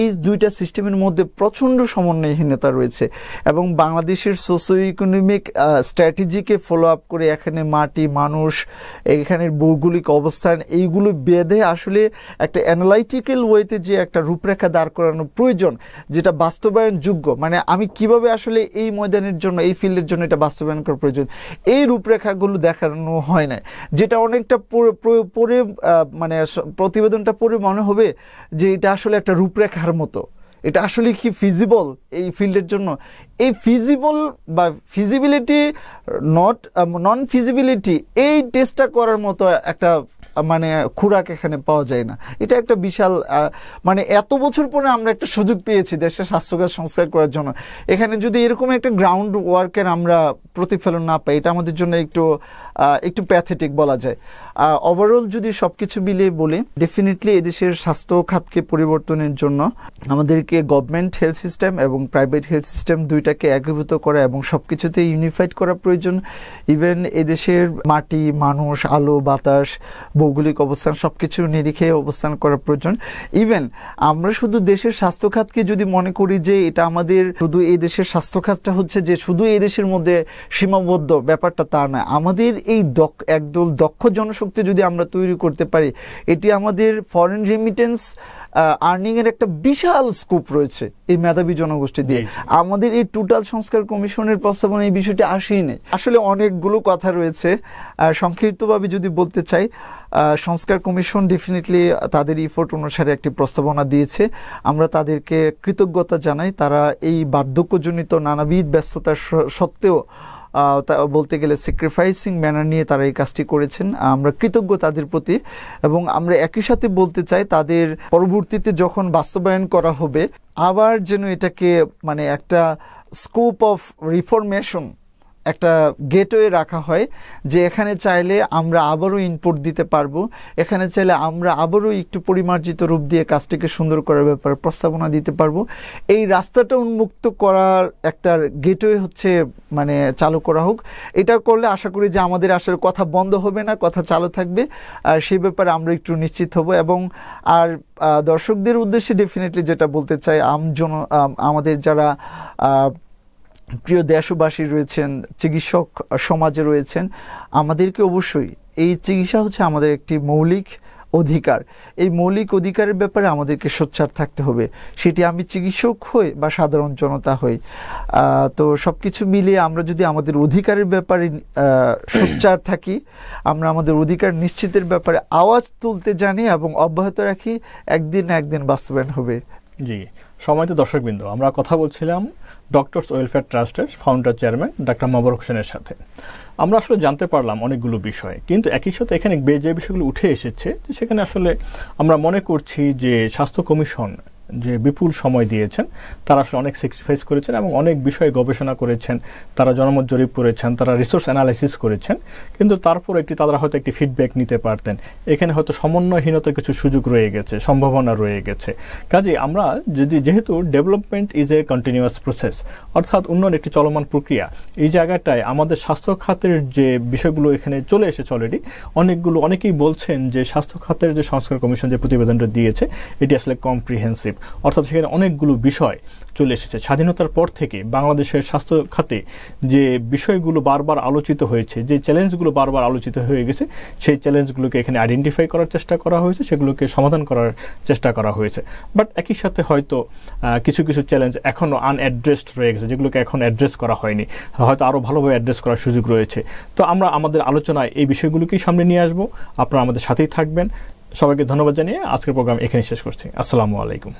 এই দুইটা সিস্টেমের মধ্যে প্রচণ্ড সমন্বয়হীনতা রয়েছে এবং বাংলাদেশের সোশিও ইকোনমিক স্ট্র্যাটেজিকে ফলো আপ করে এখানে মাটি, মানুষ, এখানের ভৌগোলিক অবস্থান, এইগুলো বেঁধে আসলে একটা অ্যানালাইটিক্যাল ওয়েতে যে একটা রূপরেখা দাঁড় করানো প্রয়োজন, যেটা বাস্তবায়নযোগ্য, মানে আমি কিভাবে আসলে এই ময়দানের জন্য, এই ফিল্ডের জন্য এটা বাস্তবায়ন করা প্রয়োজন, এই রূপরেখাগুলো দেখানো হয় না, যেটা অনেকটা পরে মানে প্রতিবেদনটা পড়ে মনে হবে যে এটা আসলে একটা রূপরেখার মতো। এটা আসলে কি ফিজিবল এই ফিল্ডের জন্য? এই ফিজিবল বা ফিজিবিলিটি নন ফিজিবিলিটি, এই টেস্টটা করার মতো একটা মানে খোরাক এখানে পাওয়া যায় না। এটা একটা বিশাল মানে এত বছর পরে আমরা একটা সুযোগ পেয়েছি দেশের স্বাস্থ্যখাত সংস্কার করার জন্য। এখানে যদি এরকম একটা গ্রাউন্ড ওয়ার্কের আমরা প্রতিফলন না পাই, এটা আমাদের জন্য একটু প্যাথেটিক বলা যায়। ওভারঅল যদি সব কিছু মিলিয়ে বলি, ডেফিনেটলি এদেশের স্বাস্থ্য খাতকে পরিবর্তনের জন্য আমাদেরকে গভর্নমেন্ট হেলথ সিস্টেম এবং প্রাইভেট হেলথ সিস্টেম দুইটাকে একীভূত করা এবং সব কিছুতে ইউনিফাইড করা প্রয়োজন। ইভেন এদেশের মাটি, মানুষ, আলো, বাতাস, ভৌগোলিক অবস্থান সব কিছুর নিরিখে অবস্থান করা প্রয়োজন। ইভেন আমরা শুধু দেশের স্বাস্থ্য খাতকে যদি মনে করি যে এটা আমাদের শুধু এই দেশের স্বাস্থ্য খাতটা হচ্ছে যে শুধু এই দেশের মধ্যে সীমাবদ্ধ, ব্যাপারটা তা না। আমাদের এই একদল দক্ষ জনশক্তি যদি আমরা তৈরি করতে পারি, এটি আমাদের ফরেন রেমিটেন্স আর্নিং এর একটা বিশাল স্কোপ রয়েছে এই মেধাবী জনগোষ্ঠী দিয়ে। আমাদের এই টোটাল সংস্কার কমিশনের প্রস্তাবনা এই বিষয়টি আসেই নেই। আসলে অনেকগুলো কথা রয়েছে, সংক্ষিপ্তভাবে যদি বলতে চাই, সংস্কার কমিশন ডেফিনেটলি তাদের ইফোর্ট অনুসারে একটি প্রস্তাবনা দিয়েছে। আমরা তাদেরকে কৃতজ্ঞতা জানাই। তারা এই বার্ধক্যজনিত নানাবিধ ব্যস্ততার সত্ত্বেও বলতে গেলে স্যাক্রিফাইসিং ম্যানার নিয়ে তারা এই কাজটি করেছেন। আমরা কৃতজ্ঞ তাদের প্রতি এবং আমরা একই সাথে বলতে চাই তাদের পরবর্তীতে যখন বাস্তবায়ন করা হবে আবার যেন এটাকে মানে একটা স্কোপ অফ রিফরমেশন, একটা গেটওয়ে রাখা হয়, যে এখানে চাইলে আমরা আবারও ইনপুট দিতে পারবো, এখানে চাইলে আমরা আবারও একটু পরিমার্জিত রূপ দিয়ে কাজটিকে সুন্দর করার ব্যাপারে প্রস্তাবনা দিতে পারবো। এই রাস্তাটা উন্মুক্ত করার একটা গেটওয়ে হচ্ছে মানে চালু করা হোক। এটা করলে আশা করি যে আমাদের আসলে কথা বন্ধ হবে না, কথা চালু থাকবে, আর সেই ব্যাপারে আমরা একটু নিশ্চিত হব। এবং আর দর্শকদের উদ্দেশ্যে ডেফিনেটলি যেটা বলতে চাই, আমাদের যারা প্রিয় দেশবাসী রয়েছেন, চিকিৎসক সমাজে রয়েছেন, আমাদেরকে অবশ্যই এই চিকিৎসা হচ্ছে আমাদের একটি মৌলিক অধিকার। এই মৌলিক অধিকারের ব্যাপারে আমাদেরকে সোচ্চার থাকতে হবে, সেটি আমি চিকিৎসক হই বা সাধারণ জনতা হই। তো সব কিছু মিলিয়ে আমরা যদি আমাদের অধিকারের ব্যাপারে সোচ্চার থাকি, আমরা আমাদের অধিকার নিশ্চিতের ব্যাপারে আওয়াজ তুলতে জানি এবং অব্যাহত রাখি, একদিন না একদিন বাস্তবায়ন হবে। জি, সম্মানিত দর্শকবৃন্দ, আমরা কথা বলছিলাম ডক্টরস ওয়েলফেয়ার ট্রাস্টের ফাউন্ডার চেয়ারম্যান ডাক্তার মোবারক হোসেনের সাথে। আমরা আসলে জানতে পারলাম অনেকগুলো বিষয়, কিন্তু একই সাথে এখানে যে বিষয়গুলো উঠে এসেছে যে সেখানে আসলে আমরা মনে করছি যে স্বাস্থ্য কমিশন যে বিপুল সময় দিয়েছেন, তারা আসলে অনেক স্যাক্রিফাইস করেছেন এবং অনেক বিষয়ে গবেষণা করেছেন, তারা জনমত জরিপ করেছেন, তারা রিসোর্স অ্যানালাইসিস করেছেন, কিন্তু তারপর তারা হয়তো একটি ফিডব্যাক নিতে পারতেন। এখানে হয়তো সমন্বয়হীনতার কিছু সুযোগ রয়ে গেছে, সম্ভাবনা রয়ে গেছে। কাজে আমরা যেহেতু development is a continuous process, অর্থাৎ উন্নয়ন একটি চলমান প্রক্রিয়া, এই জায়গাটায় আমাদের স্বাস্থ্য খাতের যে বিষয়গুলো এখানে চলে এসেছে অলরেডি, অনেকেই বলছেন যে স্বাস্থ্য খাতের যে সংস্কার কমিশন যে প্রতিবেদনটা দিয়েছে এটি আসলে কম্প্রিহেন্সিভ, অর্থাৎ সেখানে অনেকগুলো বিষয় চলে এসেছে। স্বাধীনতার পর থেকে বাংলাদেশের স্বাস্থ্য খাতে যে বিষয়গুলো বারবার আলোচিত হয়েছে, যে চ্যালেঞ্জগুলো বারবার আলোচিত হয়ে গেছে, সেই চ্যালেঞ্জগুলোকে এখানে আইডেন্টিফাই করার চেষ্টা করা হয়েছে, সেগুলোকে সমাধান করার চেষ্টা করা হয়েছে। বাট একই সাথে হয়তো কিছু চ্যালেঞ্জ এখনও আনঅ্যাড্রেসড রয়ে গেছে, যেগুলোকে এখন অ্যাড্রেস করা হয়নি, হয়তো আরও ভালোভাবে অ্যাড্রেস করার সুযোগ রয়েছে। তো আমরা আমাদের আলোচনায় এই বিষয়গুলোকেই সামনে নিয়ে আসবো। আপনারা আমাদের সাথেই থাকবেন। সবাইকে ধন্যবাদ জানিয়ে আজকের প্রোগ্রাম এখানে শেষ করছি। আসসালামু আলাইকুম।